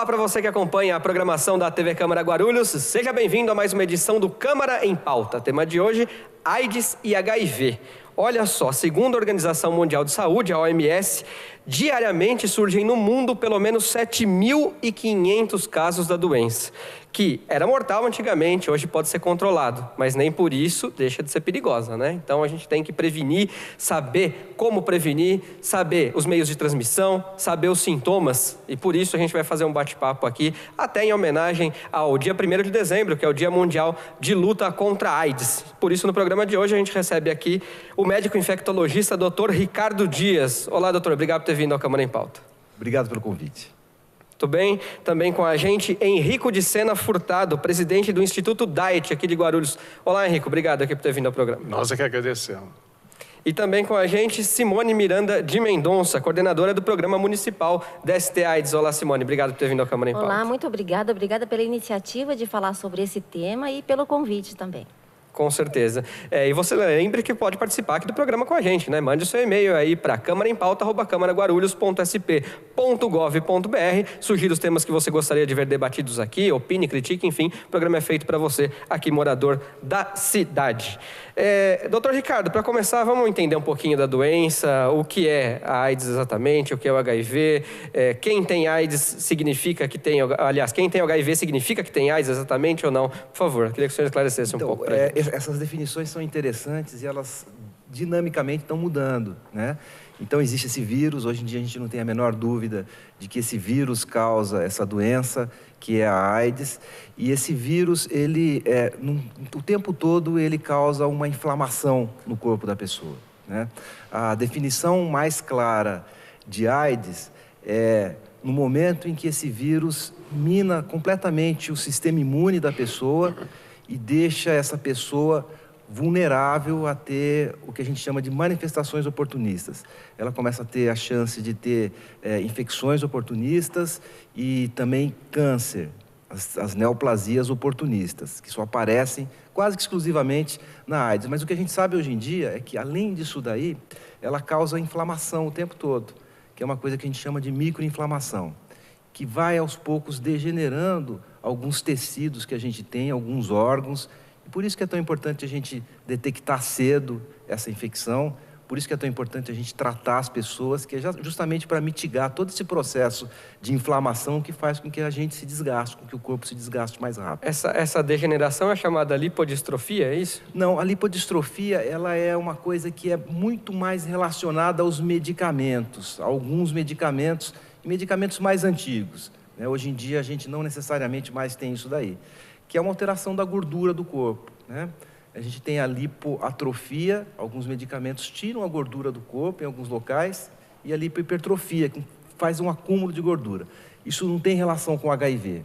Olá para você que acompanha a programação da TV Câmara Guarulhos. Seja bem-vindo a mais uma edição do Câmara em Pauta. Tema de hoje, AIDS e HIV. Olha só, segundo a Organização Mundial de Saúde, a OMS, diariamente surgem no mundo pelo menos 7.500 casos da doença, que era mortal antigamente, hoje pode ser controlado, mas nem por isso deixa de ser perigosa, né? Então a gente tem que prevenir, saber como prevenir, saber os meios de transmissão, saber os sintomas, e por isso a gente vai fazer um bate-papo aqui, até em homenagem ao dia 1º de dezembro, que é o Dia Mundial de Luta contra a AIDS. Por isso, no programa de hoje, a gente recebe aqui o médico infectologista Dr. Ricardo Dias. Olá, doutor, obrigado por ter vindo ao Câmara em Pauta. Obrigado pelo convite. Tudo bem? Também com a gente, Henrico de Sena Furtado, presidente do Instituto Diet aqui de Guarulhos. Olá, Henrico, obrigado aqui por ter vindo ao programa. Nós é que agradecemos. E também com a gente, Simone Miranda de Mendonça, coordenadora do Programa Municipal DST AIDS. Olá, Simone, obrigado por ter vindo ao Câmara em Pauta. Olá, muito obrigada. Obrigada pela iniciativa de falar sobre esse tema e pelo convite também. Com certeza. E você lembre que pode participar aqui do programa com a gente, né? Mande o seu e-mail aí para câmaraempauta@câmaraguarulhos.sp.gov.br. Sugira os temas que você gostaria de ver debatidos aqui, opine, critique, enfim. O programa é feito para você, aqui morador da cidade. Doutor Ricardo, para começar, vamos entender um pouquinho da doença, o que é a AIDS exatamente, o que é o HIV. Quem tem AIDS significa que tem... Aliás, quem tem HIV significa que tem AIDS exatamente ou não? Por favor, queria que o senhor esclarecesse um pouco para gente. Essas definições são interessantes e elas dinamicamente estão mudando, né? Então existe esse vírus, hoje em dia a gente não tem a menor dúvida de que esse vírus causa essa doença, que é a AIDS, e esse vírus, o tempo todo, ele causa uma inflamação no corpo da pessoa, né? A definição mais clara de AIDS é no momento em que esse vírus mina completamente o sistema imune da pessoa e deixa essa pessoa vulnerável a ter o que a gente chama de manifestações oportunistas. Ela começa a ter a chance de ter infecções oportunistas e também câncer, as neoplasias oportunistas, que só aparecem quase que exclusivamente na AIDS. Mas o que a gente sabe hoje em dia é que, além disso daí, ela causa inflamação o tempo todo, que é uma coisa que a gente chama de microinflamação, que vai aos poucos degenerando alguns tecidos que a gente tem, alguns órgãos. E por isso que é tão importante a gente detectar cedo essa infecção, por isso que é tão importante a gente tratar as pessoas, que é justamente para mitigar todo esse processo de inflamação que faz com que a gente se desgaste, com que o corpo se desgaste mais rápido. Essa degeneração é chamada lipodistrofia, é isso? Não, a lipodistrofia, ela é uma coisa que é muito mais relacionada aos medicamentos, alguns medicamentos, e medicamentos mais antigos. Hoje em dia a gente não necessariamente mais tem isso daí, que é uma alteração da gordura do corpo, né? A gente tem a lipoatrofia, alguns medicamentos tiram a gordura do corpo em alguns locais, e a lipohipertrofia, que faz um acúmulo de gordura. Isso não tem relação com o HIV.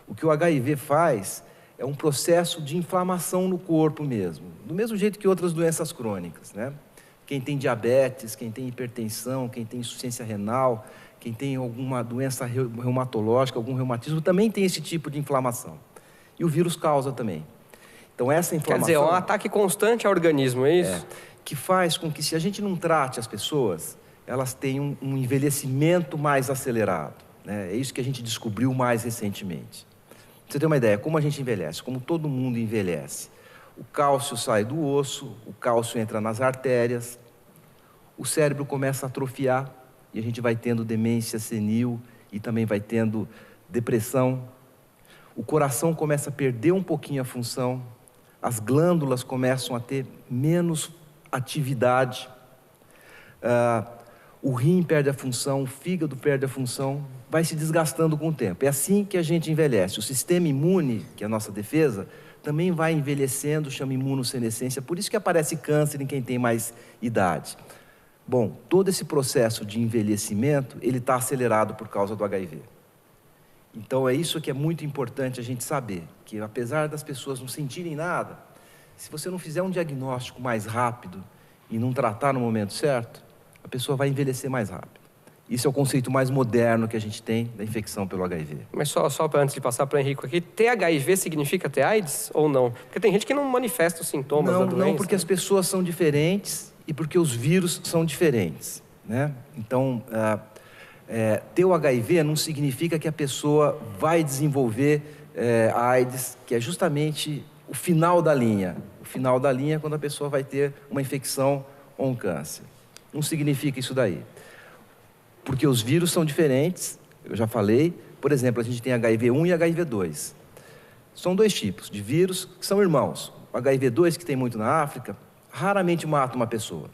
O que o HIV faz é um processo de inflamação no corpo mesmo, do mesmo jeito que outras doenças crônicas, né? Quem tem diabetes, quem tem hipertensão, quem tem insuficiência renal, quem tem alguma doença reumatológica, algum reumatismo, também tem esse tipo de inflamação. E o vírus causa também. Então, essa inflamação... Quer dizer, é um ataque constante ao organismo, é isso? Que faz com que, se a gente não trate as pessoas, elas tenham um envelhecimento mais acelerado, né? É isso que a gente descobriu mais recentemente. Pra você ter uma ideia, como a gente envelhece, como todo mundo envelhece. O cálcio sai do osso, o cálcio entra nas artérias, o cérebro começa a atrofiar, e a gente vai tendo demência senil e também vai tendo depressão. O coração começa a perder um pouquinho a função, as glândulas começam a ter menos atividade, o rim perde a função, o fígado perde a função, vai se desgastando com o tempo. É assim que a gente envelhece. O sistema imune, que é a nossa defesa, também vai envelhecendo, chama imunossenescência, por isso que aparece câncer em quem tem mais idade. Bom, todo esse processo de envelhecimento, ele está acelerado por causa do HIV. Então é isso que é muito importante a gente saber, que apesar das pessoas não sentirem nada, se você não fizer um diagnóstico mais rápido e não tratar no momento certo, a pessoa vai envelhecer mais rápido. Isso é o conceito mais moderno que a gente tem da infecção pelo HIV. Mas só antes de passar para o Henrico aqui, ter HIV significa ter AIDS ou não? Porque tem gente que não manifesta os sintomas da doença. Não, porque as pessoas são diferentes e porque os vírus são diferentes, né? Então, Ter o HIV não significa que a pessoa vai desenvolver a AIDS, que é justamente o final da linha. O final da linha é quando a pessoa vai ter uma infecção ou um câncer. Não significa isso daí. Porque os vírus são diferentes, eu já falei. Por exemplo, a gente tem HIV-1 e HIV-2. São 2 tipos de vírus que são irmãos. O HIV-2, que tem muito na África, raramente mata uma pessoa,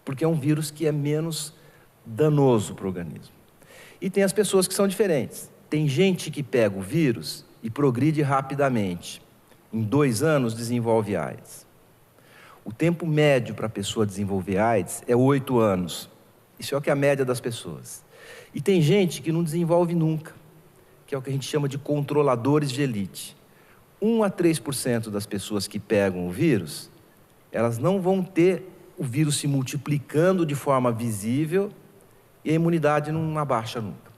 porque é um vírus que é menos danoso para o organismo. E tem as pessoas que são diferentes. Tem gente que pega o vírus e progride rapidamente. Em 2 anos desenvolve AIDS. O tempo médio para a pessoa desenvolver AIDS é 8 anos. Isso é o que é a média das pessoas. E tem gente que não desenvolve nunca, que é o que a gente chama de controladores de elite. 1 a 3% das pessoas que pegam o vírus, elas não vão ter o vírus se multiplicando de forma visível e a imunidade não abaixa nunca.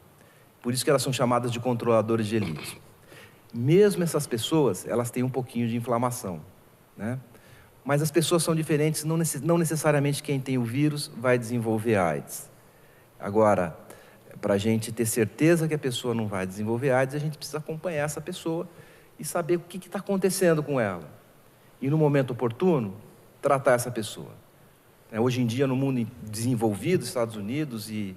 Por isso que elas são chamadas de controladores de elite. Mesmo essas pessoas, elas têm um pouquinho de inflamação, né? Mas as pessoas são diferentes, não necessariamente quem tem o vírus vai desenvolver AIDS. Agora, para a gente ter certeza que a pessoa não vai desenvolver AIDS, a gente precisa acompanhar essa pessoa e saber o que está acontecendo com ela. E no momento oportuno, tratar essa pessoa. Hoje em dia, no mundo desenvolvido, Estados Unidos e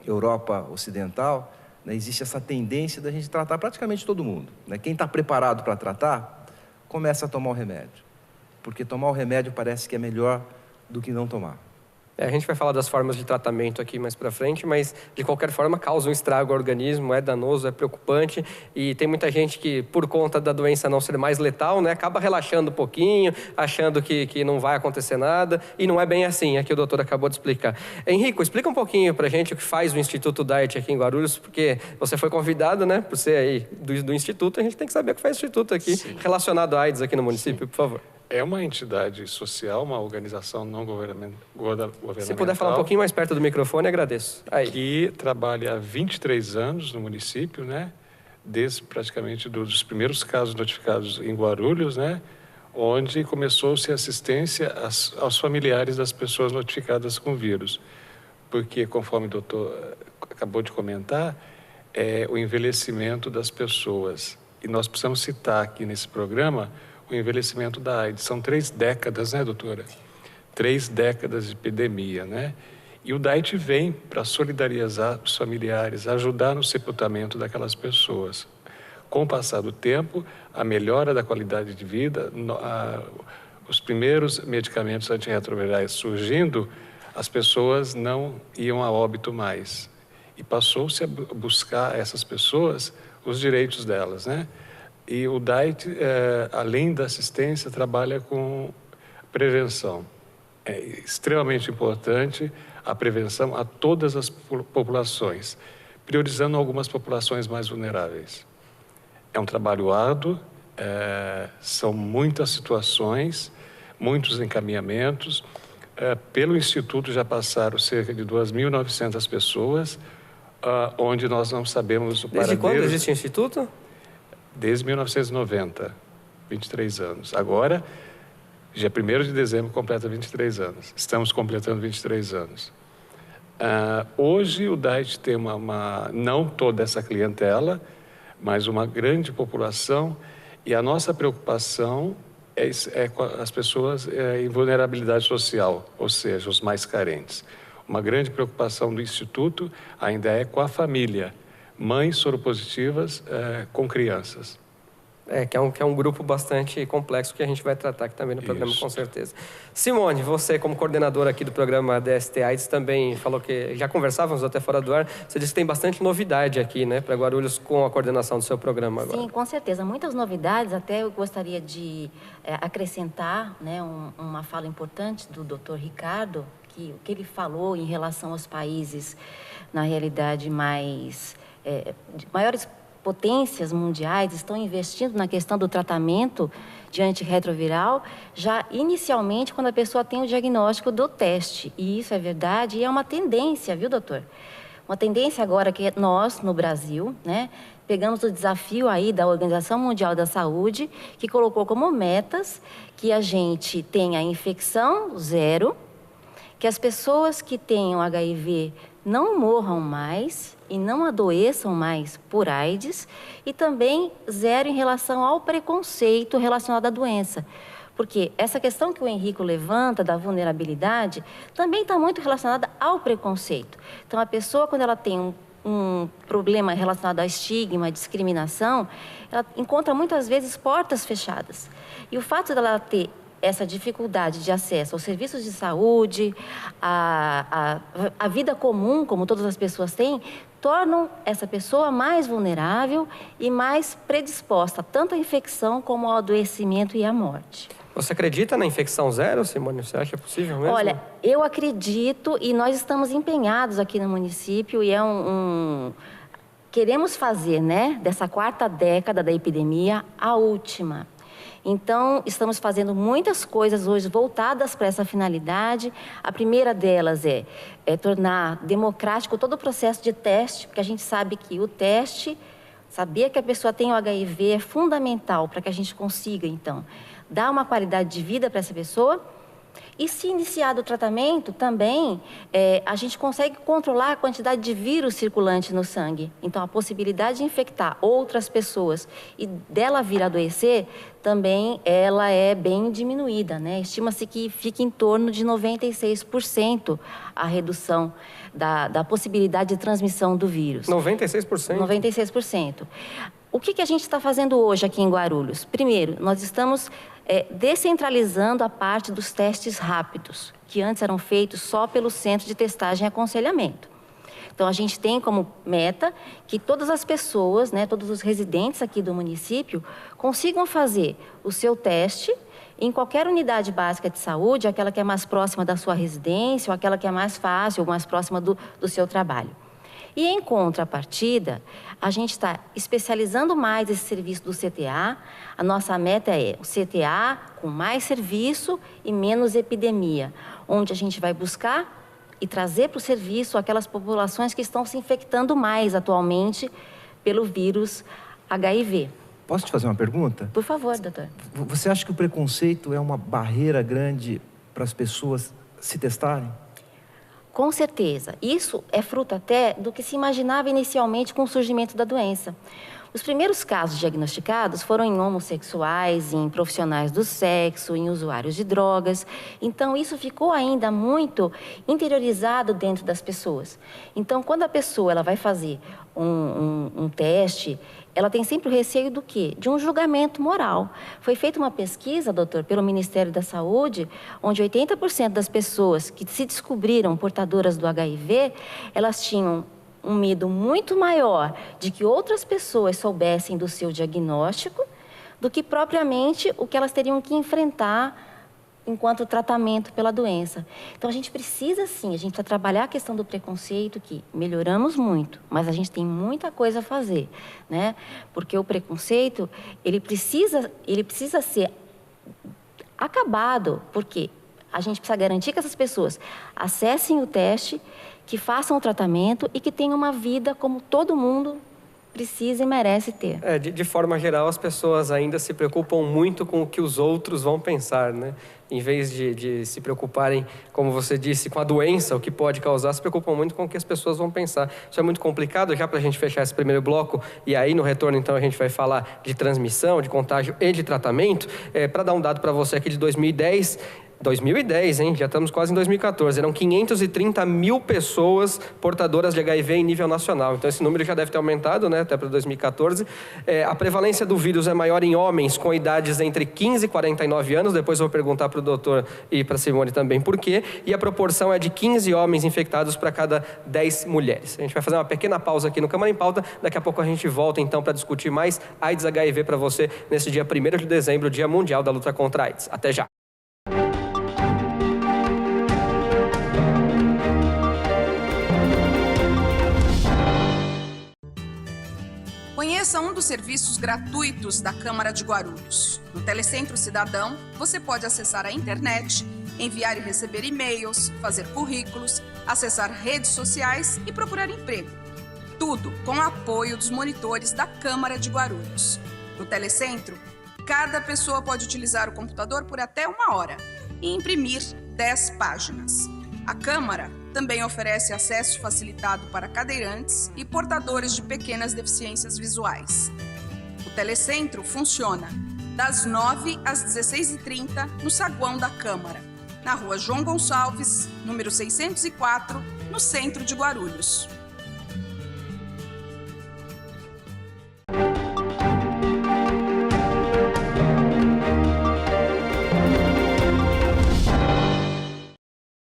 Europa Ocidental, existe essa tendência da gente tratar praticamente todo mundo. Quem está preparado para tratar, começa a tomar o remédio. Porque tomar o remédio parece que é melhor do que não tomar. A gente vai falar das formas de tratamento aqui mais para frente, mas de qualquer forma causa um estrago ao organismo, é danoso, é preocupante e tem muita gente que, por conta da doença não ser mais letal, né, acaba relaxando um pouquinho, achando que não vai acontecer nada e não é bem assim, é que o doutor acabou de explicar. Henrico, explica um pouquinho para a gente o que faz o Instituto Diet aqui em Guarulhos, porque você foi convidado, né, por ser aí do Instituto, a gente tem que saber o que faz o Instituto aqui, sim, relacionado à AIDS aqui no município, sim, por favor. É uma entidade social, uma organização não governamental. Se puder falar um pouquinho mais perto do microfone, agradeço. Aí. Que trabalha há 23 anos no município, né? Desde praticamente dos primeiros casos notificados em Guarulhos, né? Onde começou-se a assistência aos familiares das pessoas notificadas com vírus. Porque, conforme o doutor acabou de comentar, é o envelhecimento das pessoas. E nós precisamos citar aqui nesse programa o envelhecimento da AIDS. São 3 décadas, né, doutora? 3 décadas de epidemia, né? E o DAIT vem para solidarizar os familiares, ajudar no sepultamento daquelas pessoas. Com o passar do tempo, a melhora da qualidade de vida, os primeiros medicamentos antirretrovirais surgindo, as pessoas não iam a óbito mais. E passou-se a buscar essas pessoas os direitos delas, né? E o DAIT, além da assistência, trabalha com prevenção. É extremamente importante a prevenção a todas as populações, priorizando algumas populações mais vulneráveis. É um trabalho árduo, são muitas situações, muitos encaminhamentos. Pelo Instituto já passaram cerca de 2.900 pessoas, onde nós não sabemos o paradeiro. Desde quando existe o Instituto? Desde 1990, 23 anos. Agora, dia 1º de dezembro, completa 23 anos. Estamos completando 23 anos. Hoje, o DAIT tem não toda essa clientela, mas uma grande população, e a nossa preocupação é com as pessoas em vulnerabilidade social, ou seja, os mais carentes. Uma grande preocupação do Instituto ainda é com a família. Mães soropositivas com crianças. Que é um grupo bastante complexo que a gente vai tratar aqui também no programa, com certeza. Simone, você como coordenadora aqui do programa DST AIDS também falou que já conversávamos até fora do ar, você disse que tem bastante novidade aqui, né, para Guarulhos com a coordenação do seu programa agora. Sim, com certeza, muitas novidades, até eu gostaria de acrescentar, né, uma fala importante do Dr. Ricardo, que o que ele falou em relação aos países, na realidade, maiores potências mundiais estão investindo na questão do tratamento de antirretroviral já inicialmente quando a pessoa tem o diagnóstico do teste. E isso é verdade e é uma tendência, viu, doutor? Uma tendência agora que nós, no Brasil, né, pegamos o desafio aí da Organização Mundial da Saúde, que colocou como metas que a gente tenha infecção zero, que as pessoas que tenham HIV não morram mais e não adoeçam mais por AIDS, e também zero em relação ao preconceito relacionado à doença. Porque essa questão que o Henrico levanta da vulnerabilidade também está muito relacionada ao preconceito. Então, a pessoa, quando ela tem um problema relacionado ao estigma, à discriminação, ela encontra muitas vezes portas fechadas. E o fato dela ter essa dificuldade de acesso aos serviços de saúde, a vida comum, como todas as pessoas têm, tornam essa pessoa mais vulnerável e mais predisposta tanto à infecção como ao adoecimento e à morte. Você acredita na infecção zero, Simone? Você acha possível mesmo? Olha, eu acredito, e nós estamos empenhados aqui no município, e queremos fazer, né, dessa 4ª década da epidemia a última. Então, estamos fazendo muitas coisas hoje voltadas para essa finalidade. A primeira delas é tornar democrático todo o processo de teste, porque a gente sabe que o teste, saber que a pessoa tem o HIV é fundamental para que a gente consiga, então, dar uma qualidade de vida para essa pessoa. E se iniciado o tratamento, também a gente consegue controlar a quantidade de vírus circulante no sangue. Então, a possibilidade de infectar outras pessoas e dela vir a adoecer, também ela é bem diminuída, né? Estima-se que fique em torno de 96% a redução da possibilidade de transmissão do vírus. 96%? 96%. O que a gente está fazendo hoje aqui em Guarulhos? Primeiro, nós estamos descentralizando a parte dos testes rápidos, que antes eram feitos só pelo Centro de Testagem e Aconselhamento. Então, a gente tem como meta que todas as pessoas, né, todos os residentes aqui do município, consigam fazer o seu teste em qualquer unidade básica de saúde, aquela que é mais próxima da sua residência, ou aquela que é mais fácil, ou mais próxima do seu trabalho. E, em contrapartida, a gente está especializando mais esse serviço do CTA. A nossa meta é o CTA com mais serviço e menos epidemia, onde a gente vai buscar e trazer para o serviço aquelas populações que estão se infectando mais atualmente pelo vírus HIV. Posso te fazer uma pergunta? Por favor, doutor. Você acha que o preconceito é uma barreira grande para as pessoas se testarem? Com certeza. Isso é fruto até do que se imaginava inicialmente com o surgimento da doença. Os primeiros casos diagnosticados foram em homossexuais, em profissionais do sexo, em usuários de drogas. Então, isso ficou ainda muito interiorizado dentro das pessoas. Então, quando a pessoa ela vai fazer um teste, ela tem sempre o receio do quê? De um julgamento moral. Foi feita uma pesquisa, doutor, pelo Ministério da Saúde, onde 80% das pessoas que se descobriram portadoras do HIV, elas tinham um medo muito maior de que outras pessoas soubessem do seu diagnóstico do que propriamente o que elas teriam que enfrentar enquanto tratamento pela doença. Então, a gente precisa, sim, a gente precisa trabalhar a questão do preconceito, que melhoramos muito, mas a gente tem muita coisa a fazer, né? Porque o preconceito, ele precisa ser acabado, porque a gente precisa garantir que essas pessoas acessem o teste, que façam o tratamento e que tenham uma vida como todo mundo precisa e merece ter. De forma geral, as pessoas ainda se preocupam muito com o que os outros vão pensar, né? Em vez de se preocuparem, como você disse, com a doença, o que pode causar, se preocupam muito com o que as pessoas vão pensar. Isso é muito complicado, já para a gente fechar esse primeiro bloco, e aí no retorno, então, a gente vai falar de transmissão, de contágio e de tratamento. Para dar um dado para você aqui de 2010, hein? Já estamos quase em 2014. Eram 530 mil pessoas portadoras de HIV em nível nacional. Então, esse número já deve ter aumentado, né? Até para 2014. A prevalência do vírus é maior em homens com idades entre 15 e 49 anos. Depois eu vou perguntar para o doutor e para a Simone também por quê. E a proporção é de 15 homens infectados para cada 10 mulheres. A gente vai fazer uma pequena pausa aqui no Câmara em Pauta. Daqui a pouco a gente volta, então, para discutir mais AIDS HIV para você nesse dia 1º de dezembro, Dia Mundial da Luta contra a AIDS. Até já! Conheça um dos serviços gratuitos da Câmara de Guarulhos. No Telecentro Cidadão, você pode acessar a internet, enviar e receber e-mails, fazer currículos, acessar redes sociais e procurar emprego. Tudo com o apoio dos monitores da Câmara de Guarulhos. No Telecentro, cada pessoa pode utilizar o computador por até 1 hora e imprimir 10 páginas. A Câmara Também oferece acesso facilitado para cadeirantes e portadores de pequenas deficiências visuais. O telecentro funciona das 9 às 16h30 no saguão da Câmara, na Rua João Gonçalves, número 604, no centro de Guarulhos.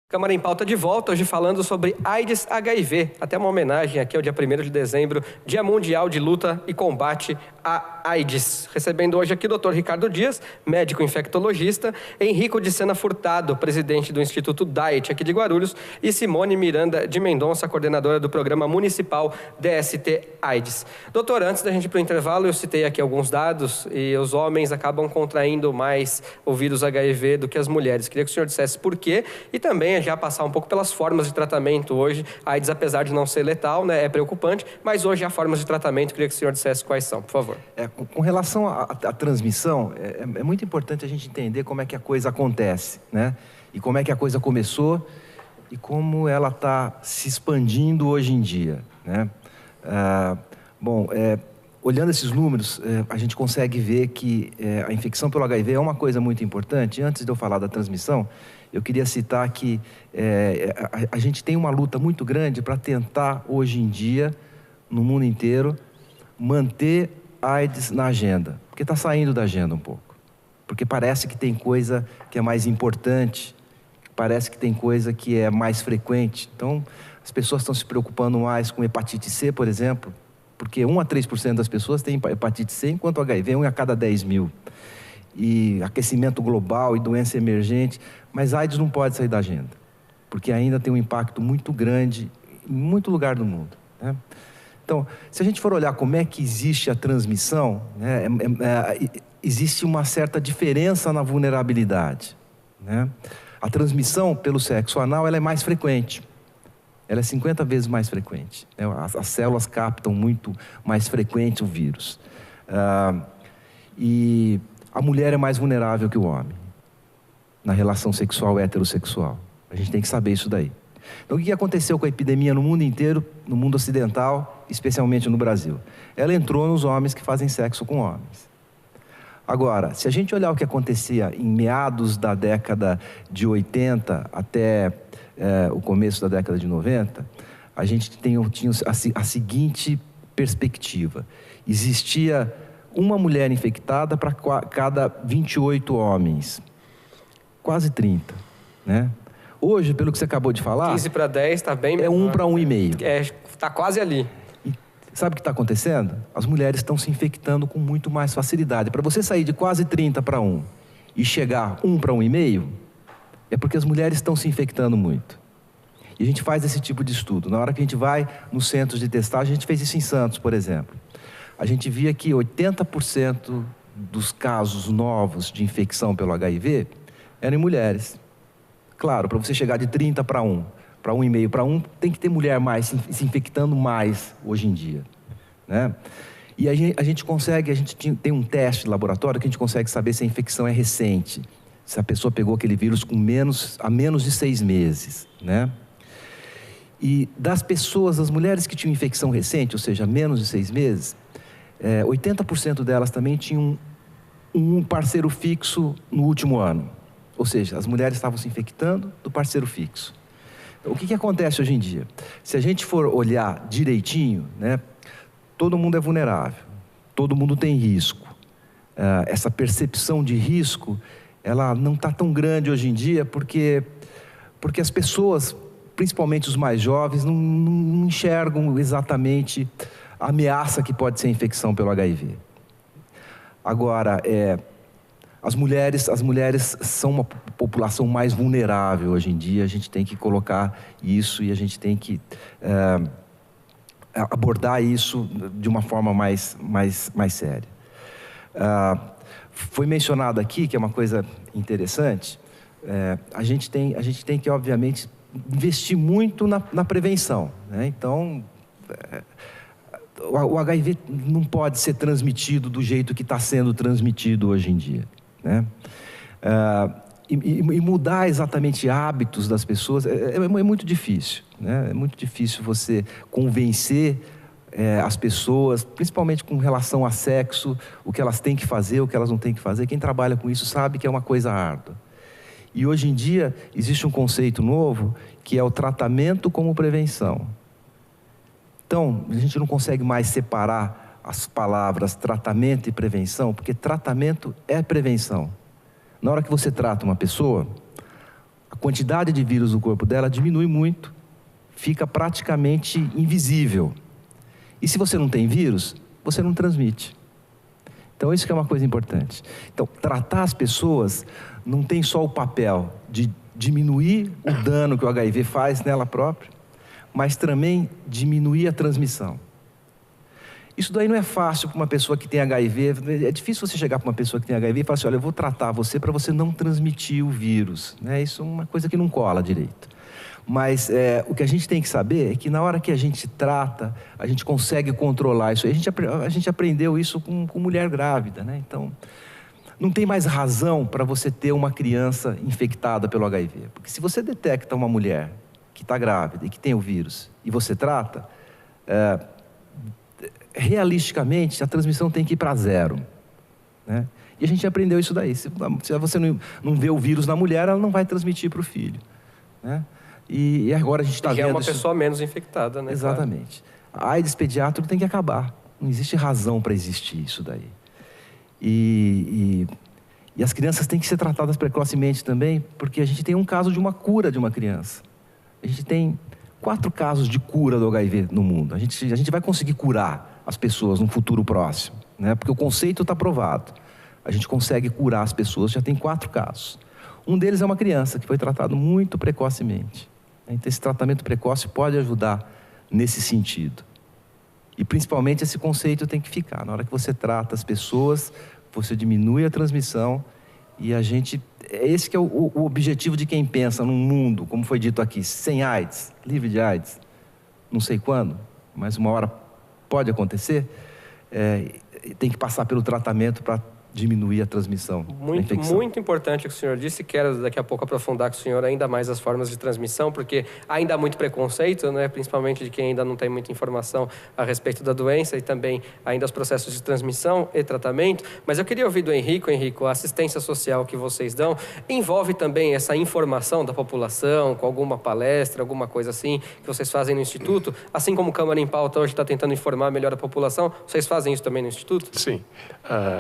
Câmara em Pauta de volta, hoje falando sobre AIDS HIV. Até uma homenagem aqui ao dia 1º de dezembro, Dia Mundial de Luta e Combate à AIDS. Recebendo hoje aqui o Dr. Ricardo Dias, médico infectologista, Henrico de Sena Furtado, presidente do Instituto Diet aqui de Guarulhos, e Simone Miranda de Mendonça, coordenadora do Programa Municipal DST AIDS. Doutor, antes da gente ir para o intervalo, eu citei aqui alguns dados e os homens acabam contraindo mais o vírus HIV do que as mulheres. Queria que o senhor dissesse por quê e também já passar um pouco pelas formas de tratamento hoje. A AIDS, apesar de não ser letal, né, é preocupante, mas hoje há formas de tratamento. Queria que o senhor dissesse quais são, por favor. Com relação à transmissão, é muito importante a gente entender como é que a coisa acontece, né? E como é que a coisa começou e como ela está se expandindo hoje em dia, né? Olhando esses números, a gente consegue ver que a infecção pelo HIV é uma coisa muito importante. Antes de eu falar da transmissão, eu queria citar que a gente tem uma luta muito grande para tentar, hoje em dia, no mundo inteiro, manter a AIDS na agenda. Porque está saindo da agenda um pouco. Porque parece que tem coisa que é mais importante, parece que tem coisa que é mais frequente. Então, as pessoas estão se preocupando mais com hepatite C, por exemplo, porque 1 a 3% das pessoas têm hepatite C, enquanto o HIV é 1 a cada 10 mil. E aquecimento global e doença emergente, mas a AIDS não pode sair da agenda, porque ainda tem um impacto muito grande em muito lugar do mundo, né? Então, se a gente for olhar como é que existe a transmissão, né, existe uma certa diferença na vulnerabilidade, né? A transmissão pelo sexo anal ela é mais frequente. Ela é 50 vezes mais frequente. As células captam muito mais frequente o vírus. E a mulher é mais vulnerável que o homem na relação sexual heterossexual. A gente tem que saber isso daí. Então, o que aconteceu com a epidemia no mundo inteiro, no mundo ocidental, especialmente no Brasil? Ela entrou nos homens que fazem sexo com homens. Agora, se a gente olhar o que acontecia em meados da década de 80 até o começo da década de 90, a gente tinha a seguinte perspectiva. Existia uma mulher infectada para cada 28 homens. Quase 30, né? Hoje, pelo que você acabou de falar... 15 para 10 está bem menor. É 1 para 1,5. Está quase ali. E sabe o que está acontecendo? As mulheres estão se infectando com muito mais facilidade. Para você sair de quase 30 para 1 e chegar 1 para 1,5, é porque as mulheres estão se infectando muito. E a gente faz esse tipo de estudo. Na hora que a gente vai nos centros de testagem, a gente fez isso em Santos, por exemplo. A gente via que 80% dos casos novos de infecção pelo HIV eram em mulheres. Claro, para você chegar de 30 para 1, para 1,5 para 1, tem que ter mulher mais se infectando mais hoje em dia, né? E a gente tem um teste de laboratório que a gente consegue saber se a infecção é recente, se a pessoa pegou aquele vírus há menos de 6 meses, né? E das mulheres que tinham infecção recente, ou seja, menos de 6 meses, 80% delas também tinham um parceiro fixo no último ano. Ou seja, as mulheres estavam se infectando do parceiro fixo. Então, o que acontece hoje em dia? Se a gente for olhar direitinho, né, todo mundo é vulnerável, todo mundo tem risco. Essa percepção de risco, ela não está tão grande hoje em dia porque as pessoas, principalmente os mais jovens, não enxergam exatamente a ameaça que pode ser a infecção pelo HIV. Agora, as mulheres são uma população mais vulnerável hoje em dia, a gente tem que colocar isso e a gente tem que abordar isso de uma forma mais séria. Foi mencionado aqui, que é uma coisa interessante, a gente tem que, obviamente, investir muito na prevenção, né? Então, o HIV não pode ser transmitido do jeito que está sendo transmitido hoje em dia, né? e mudar exatamente hábitos das pessoas é muito difícil, né? É muito difícil você convencer as pessoas, principalmente com relação a sexo, o que elas têm que fazer, o que elas não têm que fazer. Quem trabalha com isso sabe que é uma coisa árdua. E hoje em dia existe um conceito novo que é o tratamento como prevenção. Então, a gente não consegue mais separar as palavras tratamento e prevenção, porque tratamento é prevenção. Na hora que você trata uma pessoa, a quantidade de vírus no corpo dela diminui muito, fica praticamente invisível. E se você não tem vírus, você não transmite. Então, isso que é uma coisa importante. Então, tratar as pessoas não tem só o papel de diminuir o dano que o HIV faz nela própria, mas também diminuir a transmissão. Isso daí não é fácil para uma pessoa que tem HIV. É difícil você chegar para uma pessoa que tem HIV e falar assim, olha, eu vou tratar você para você não transmitir o vírus, né? Isso é uma coisa que não cola direito. Mas o que a gente tem que saber é que na hora que a gente trata, a gente consegue controlar isso. A gente aprendeu isso com mulher grávida, né? Então, não tem mais razão para você ter uma criança infectada pelo HIV. Porque se você detecta uma mulher que está grávida e que tem o vírus e você trata, realisticamente, a transmissão tem que ir para 0, né? E a gente aprendeu isso daí. Se você não vê o vírus na mulher, ela não vai transmitir para o filho, né? E agora a gente está vendo... é uma pessoa menos infectada, né? Exatamente. Claro. A AIDS pediátrica tem que acabar. Não existe razão para existir isso daí. E as crianças têm que ser tratadas precocemente também, porque a gente tem um caso de uma cura de uma criança. A gente tem 4 casos de cura do HIV no mundo. A gente vai conseguir curar as pessoas no futuro próximo, né? Porque o conceito está provado. A gente consegue curar as pessoas, já tem 4 casos. Um deles é uma criança que foi tratado muito precocemente. Então, esse tratamento precoce pode ajudar nesse sentido. E, principalmente, esse conceito tem que ficar. Na hora que você trata as pessoas, você diminui a transmissão e a gente... Esse que é o objetivo de quem pensa num mundo, como foi dito aqui, sem AIDS, livre de AIDS. Não sei quando, mas uma hora pode acontecer. Tem que passar pelo tratamento para diminuir a transmissão. Muito importante o que o senhor disse. Quero daqui a pouco aprofundar com o senhor ainda mais as formas de transmissão, porque ainda há muito preconceito, né? Principalmente de quem ainda não tem muita informação a respeito da doença e também ainda os processos de transmissão e tratamento. Mas eu queria ouvir do Henrico, a assistência social que vocês dão envolve também essa informação da população, com alguma palestra, alguma coisa assim, que vocês fazem no Instituto? Assim como o Câmara em Pauta hoje está tentando informar melhor a população, vocês fazem isso também no Instituto? Sim,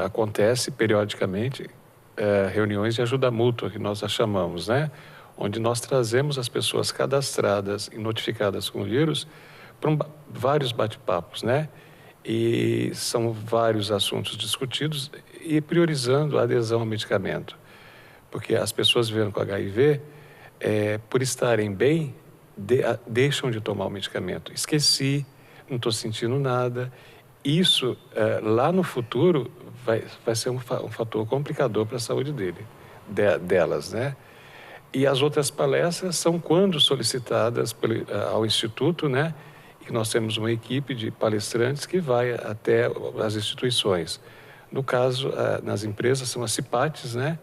acontece periodicamente reuniões de ajuda mútua, que nós a chamamos, né? Onde nós trazemos as pessoas cadastradas e notificadas com o vírus para vários bate-papos, né? E são vários assuntos discutidos e priorizando a adesão ao medicamento. Porque as pessoas vivendo com HIV, por estarem bem, deixam de tomar o medicamento. Esqueci, não estou sentindo nada. Isso, lá no futuro, vai ser um fator complicador para a saúde delas, né? E as outras palestras são quando solicitadas ao Instituto, né? E nós temos uma equipe de palestrantes que vai até as instituições. No caso, nas empresas, são as CIPATs, né?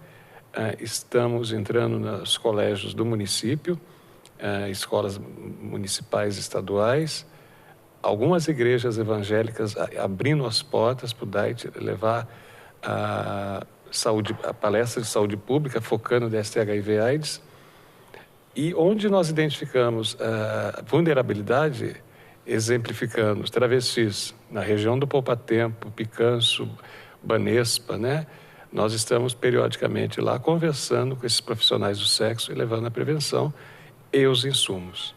Estamos entrando nos colégios do município, escolas municipais e estaduais, algumas igrejas evangélicas abrindo as portas para o DAIT levar a palestra de saúde pública, focando DST, HIV e AIDS. E onde nós identificamos a vulnerabilidade, exemplificamos travestis, na região do Poupatempo, Picanço, Banespa, né? Nós estamos periodicamente lá conversando com esses profissionais do sexo e levando a prevenção e os insumos.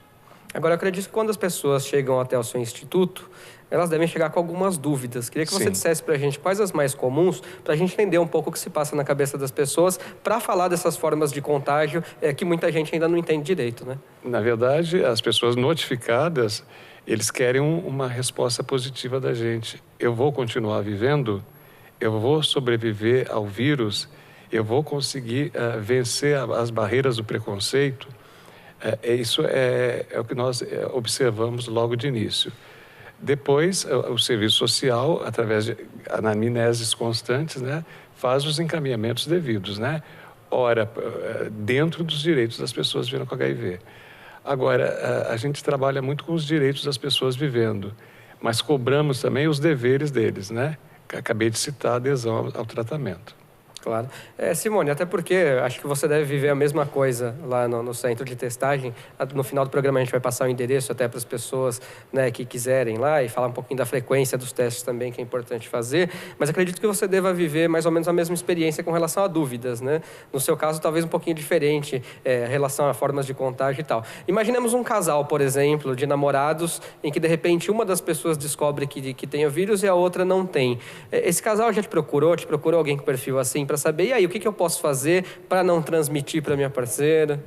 Agora, eu acredito que quando as pessoas chegam até o seu instituto, elas devem chegar com algumas dúvidas. Queria que você dissesse para a gente quais as mais comuns, para a gente entender um pouco o que se passa na cabeça das pessoas, para falar dessas formas de contágio que muita gente ainda não entende direito, né? Na verdade, as pessoas notificadas, eles querem uma resposta positiva da gente. Eu vou continuar vivendo, eu vou sobreviver ao vírus, eu vou conseguir vencer as barreiras do preconceito. Isso é o que nós observamos logo de início. Depois, o serviço social, através de anamneses constantes, né, faz os encaminhamentos devidos, né? ora, dentro dos direitos das pessoas vivendo com HIV. Agora, a gente trabalha muito com os direitos das pessoas vivendo, mas cobramos também os deveres deles, né? Acabei de citar a adesão ao tratamento. Claro. Simone, até porque acho que você deve viver a mesma coisa lá no centro de testagem. No final do programa a gente vai passar o endereço até para as pessoas, né, que quiserem ir lá e falar um pouquinho da frequência dos testes também, que é importante fazer. Mas acredito que você deva viver mais ou menos a mesma experiência com relação a dúvidas, né? No seu caso, talvez um pouquinho diferente em relação a formas de contágio e tal. Imaginemos um casal, por exemplo, de namorados, em que de repente uma das pessoas descobre que tem o vírus e a outra não tem. Esse casal já te procurou alguém com perfil assim, para saber, e aí, o que eu posso fazer para não transmitir para minha parceira?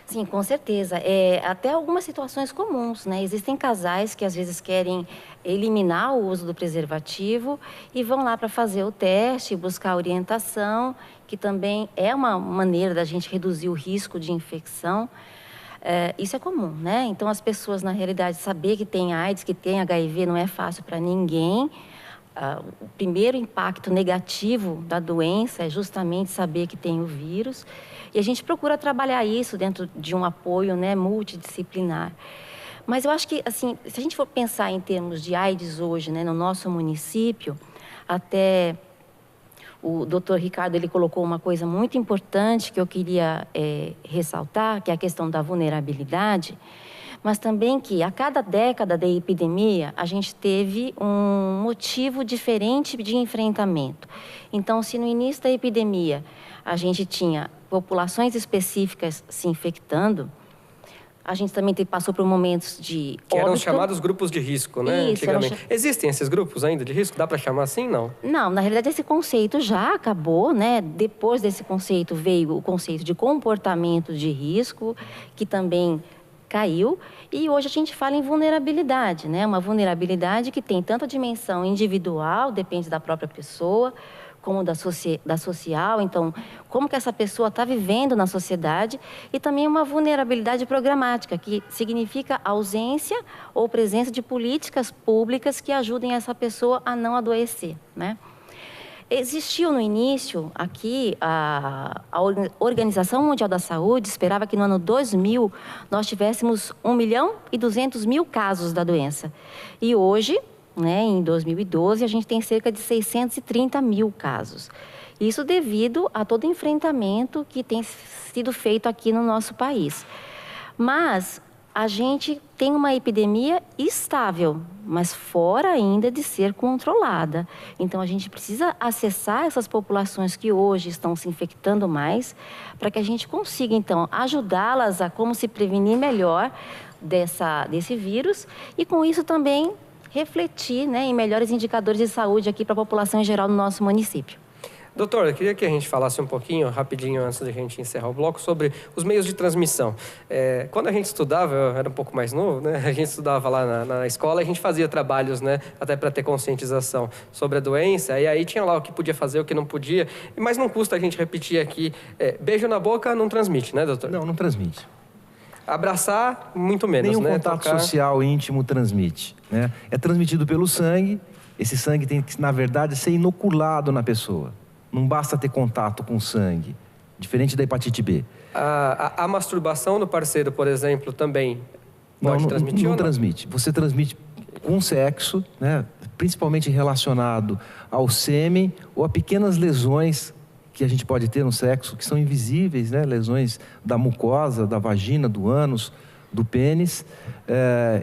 Sim, com certeza. Até algumas situações comuns, né? Existem casais que às vezes querem eliminar o uso do preservativo e vão lá para fazer o teste, buscar orientação, que também é uma maneira da gente reduzir o risco de infecção. Isso é comum, né? Então, as pessoas, na realidade, saber que tem AIDS, que tem HIV, não é fácil para ninguém. O primeiro impacto negativo da doença é justamente saber que tem o vírus. E a gente procura trabalhar isso dentro de um apoio, né, multidisciplinar. Mas eu acho que, assim, se a gente for pensar em termos de AIDS hoje, né, no nosso município, até o doutor Ricardo ele colocou uma coisa muito importante que eu queria ressaltar, que é a questão da vulnerabilidade, mas também que a cada década da epidemia a gente teve um motivo diferente de enfrentamento. Então, se no início da epidemia a gente tinha populações específicas se infectando, a gente também passou por momentos de que eram óbito. Os chamados grupos de risco, né? Isso, antigamente. Existem esses grupos ainda de risco? Dá para chamar assim, não? Não, na realidade esse conceito já acabou, né? Depois desse conceito veio o conceito de comportamento de risco, que também caiu, e hoje a gente fala em vulnerabilidade, né? Uma vulnerabilidade que tem tanto a dimensão individual, depende da própria pessoa, como da social, então, como que essa pessoa está vivendo na sociedade, e também uma vulnerabilidade programática, que significa ausência ou presença de políticas públicas que ajudem essa pessoa a não adoecer, né? Existiu no início, aqui, a Organização Mundial da Saúde esperava que no ano 2000 nós tivéssemos 1.200.000 casos da doença. E hoje, né, em 2012, a gente tem cerca de 630.000 casos. Isso devido a todo o enfrentamento que tem sido feito aqui no nosso país. Mas a gente tem uma epidemia estável, mas fora ainda de ser controlada. Então, a gente precisa acessar essas populações que hoje estão se infectando mais, para que a gente consiga, então, ajudá-las a como se prevenir melhor desse vírus e, com isso, também refletir, né, em melhores indicadores de saúde aqui para a população em geral do nosso município. Doutor, eu queria que a gente falasse um pouquinho, rapidinho, antes da gente encerrar o bloco, sobre os meios de transmissão. Quando a gente estudava, eu era um pouco mais novo, né? A gente estudava lá na escola, a gente fazia trabalhos, né? Até para ter conscientização sobre a doença, e aí tinha lá o que podia fazer, o que não podia, mas não custa a gente repetir aqui, beijo na boca não transmite, né, doutor? Não transmite. Abraçar, muito menos, Nenhum né? contato social íntimo transmite, né? É transmitido pelo sangue, esse sangue tem que, na verdade, ser inoculado na pessoa. Não basta ter contato com sangue, diferente da hepatite B. A masturbação do parceiro, por exemplo, também pode transmitir ou não? Não transmite. Você transmite com sexo, né? Principalmente relacionado ao sêmen ou a pequenas lesões que a gente pode ter no sexo, que são invisíveis, né? Lesões da mucosa, da vagina, do ânus, do pênis,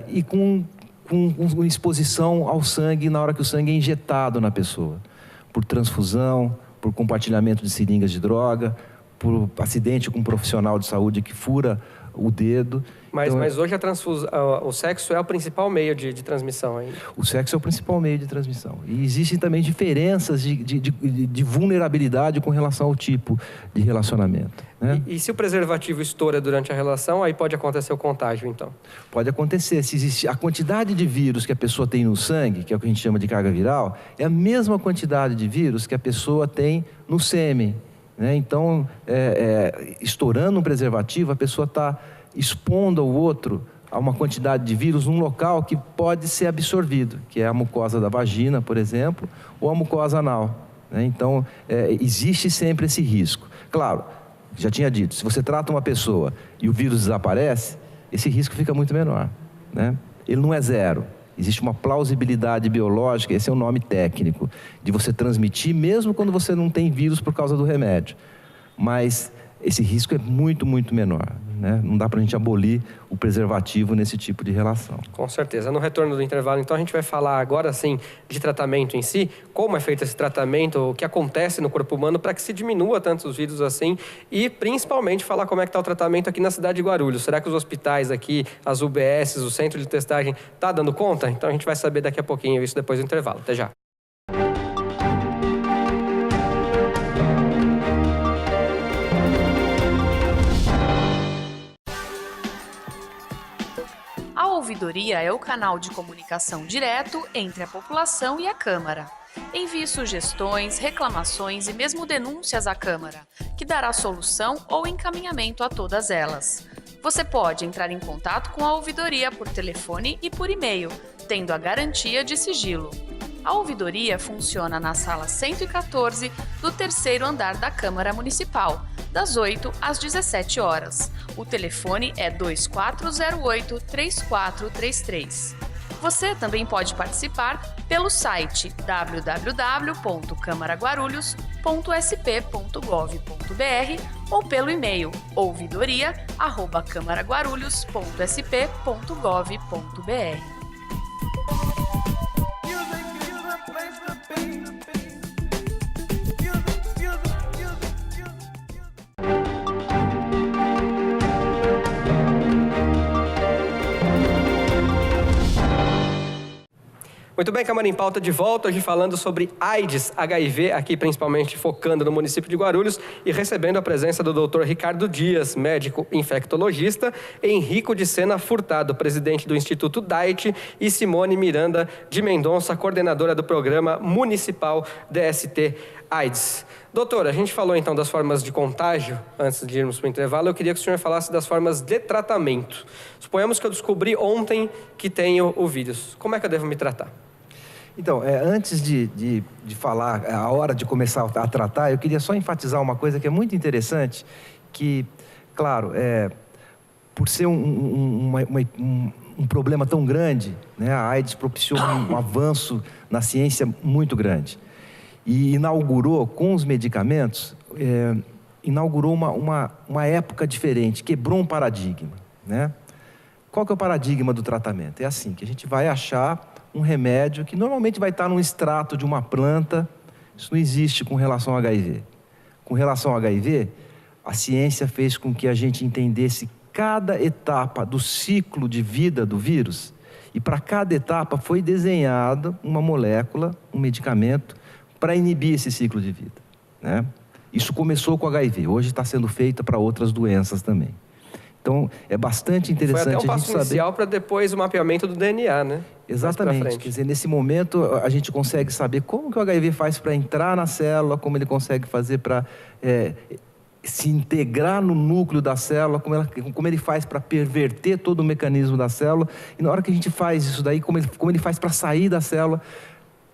e com exposição ao sangue na hora que o sangue é injetado na pessoa, por transfusão, por compartilhamento de seringas de droga, por acidente com um profissional de saúde que fura o dedo. Mas hoje o sexo é o principal meio de transmissão ainda. O sexo é o principal meio de transmissão. E existem também diferenças de vulnerabilidade com relação ao tipo de relacionamento, né? E se o preservativo estoura durante a relação, aí pode acontecer o contágio, então? Pode acontecer. Se existe a quantidade de vírus que a pessoa tem no sangue, que é o que a gente chama de carga viral, é a mesma quantidade de vírus que a pessoa tem no sêmen, né? Então, estourando um preservativo, a pessoa está expondo ao outro a uma quantidade de vírus num local que pode ser absorvido, que é a mucosa da vagina, por exemplo, ou a mucosa anal, né? Então, existe sempre esse risco. Claro, já tinha dito, se você trata uma pessoa e o vírus desaparece, esse risco fica muito menor, né? Ele não é zero. Existe uma plausibilidade biológica, esse é o nome técnico, de você transmitir mesmo quando você não tem vírus por causa do remédio. Mas esse risco é muito, muito menor, né? Não dá para a gente abolir o preservativo nesse tipo de relação. Com certeza. No retorno do intervalo, então, a gente vai falar agora, sim, de tratamento em si, como é feito esse tratamento, o que acontece no corpo humano para que se diminua tantos vírus assim e, principalmente, falar como é que está o tratamento aqui na cidade de Guarulhos. Será que os hospitais aqui, as UBSs, o centro de testagem, está dando conta? Então, a gente vai saber daqui a pouquinho isso depois do intervalo. Até já. A ouvidoria é o canal de comunicação direto entre a população e a Câmara. Envie sugestões, reclamações e mesmo denúncias à Câmara, que dará solução ou encaminhamento a todas elas. Você pode entrar em contato com a ouvidoria por telefone e por e-mail, tendo a garantia de sigilo. A ouvidoria funciona na sala 114 do 3º andar da Câmara Municipal, das 8 às 17 horas. O telefone é 2408-3433. Você também pode participar pelo site www.camaraguarulhos.sp.gov.br ou pelo e-mail ouvidoria@camaraguarulhos.sp.gov.br. Muito bem, Câmara em Pauta de volta, hoje falando sobre AIDS, HIV, aqui principalmente focando no município de Guarulhos e recebendo a presença do Dr. Ricardo Dias, médico infectologista, Henrico de Sena Furtado, presidente do Instituto DAIT, e Simone Miranda de Mendonça, coordenadora do Programa Municipal DST AIDS. Doutora, a gente falou então das formas de contágio, antes de irmos para o intervalo, eu queria que o senhor falasse das formas de tratamento. Suponhamos que eu descobri ontem que tenho o vírus. Como é que eu devo me tratar? Então, antes de falar a hora de começar a tratar, eu queria só enfatizar uma coisa que é muito interessante, que, claro, por ser um problema tão grande, né, a AIDS propiciou um avanço na ciência muito grande. E inaugurou, com os medicamentos, inaugurou uma época diferente, quebrou um paradigma, né? Qual que é o paradigma do tratamento? É assim, que a gente vai achar um remédio que normalmente vai estar num extrato de uma planta. Isso não existe com relação ao HIV. Com relação ao HIV, a ciência fez com que a gente entendesse cada etapa do ciclo de vida do vírus, e para cada etapa foi desenhada uma molécula, um medicamento, para inibir esse ciclo de vida, né? Isso começou com o HIV, hoje está sendo feito para outras doenças também. Então, é bastante interessante a gente saber... Foi até um passo inicial para depois o mapeamento do DNA, né? Exatamente. Quer dizer, nesse momento a gente consegue saber como que o HIV faz para entrar na célula, como ele consegue fazer para se integrar no núcleo da célula, como ele faz para perverter todo o mecanismo da célula. E na hora que a gente faz isso daí, como ele faz para sair da célula,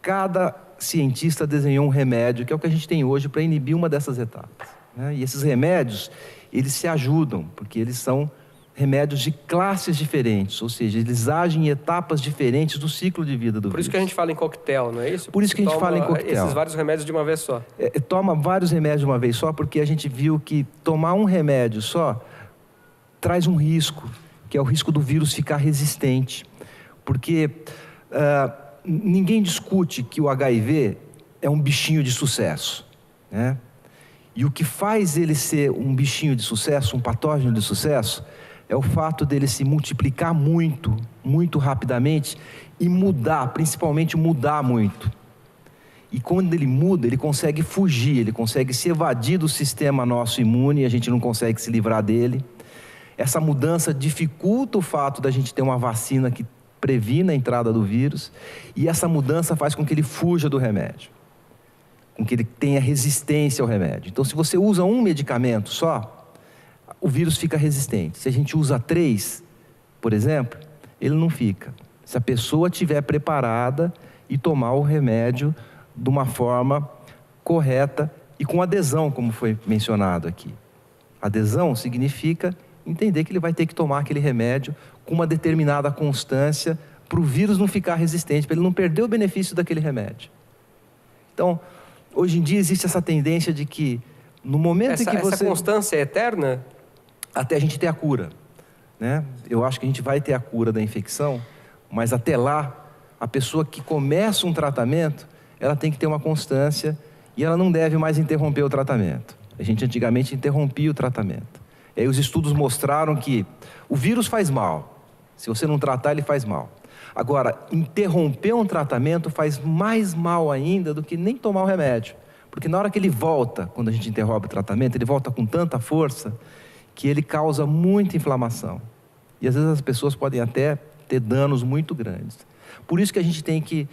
cada cientista desenhou um remédio, que é o que a gente tem hoje, para inibir uma dessas etapas, né? E esses remédios, eles se ajudam, porque eles são remédios de classes diferentes, ou seja, eles agem em etapas diferentes do ciclo de vida do vírus. Por isso que a gente fala em coquetel, não é isso? Por isso que a gente fala em coquetel. Esses vários remédios de uma vez só. Toma vários remédios de uma vez só, porque a gente viu que tomar um remédio só traz um risco, que é o risco do vírus ficar resistente. Porque ninguém discute que o HIV é um bichinho de sucesso, né? E o que faz ele ser um bichinho de sucesso, um patógeno de sucesso, é o fato dele se multiplicar muito, muito rapidamente e mudar, principalmente mudar muito. E quando ele muda, ele consegue fugir, ele consegue se evadir do sistema nosso imune, a gente não consegue se livrar dele. Essa mudança dificulta o fato da gente ter uma vacina que previna a entrada do vírus, e essa mudança faz com que ele fuja do remédio, com que ele tenha resistência ao remédio. Então, se você usa um medicamento só, o vírus fica resistente. Se a gente usa 3, por exemplo, ele não fica. Se a pessoa estiver preparada e tomar o remédio de uma forma correta e com adesão, como foi mencionado aqui. Adesão significa entender que ele vai ter que tomar aquele remédio com uma determinada constância para o vírus não ficar resistente, para ele não perder o benefício daquele remédio. Então, hoje em dia existe essa tendência de que no momento em que você... Essa constância é eterna? Até a gente ter a cura, né? Eu acho que a gente vai ter a cura da infecção, mas até lá, a pessoa que começa um tratamento, ela tem que ter uma constância e ela não deve mais interromper o tratamento. A gente antigamente interrompia o tratamento. E aí os estudos mostraram que o vírus faz mal. Se você não tratar, ele faz mal. Agora, interromper um tratamento faz mais mal ainda do que nem tomar o remédio. Porque na hora que ele volta, quando a gente interrompe o tratamento, ele volta com tanta força que ele causa muita inflamação. E às vezes as pessoas podem até ter danos muito grandes. Por isso que a gente tem que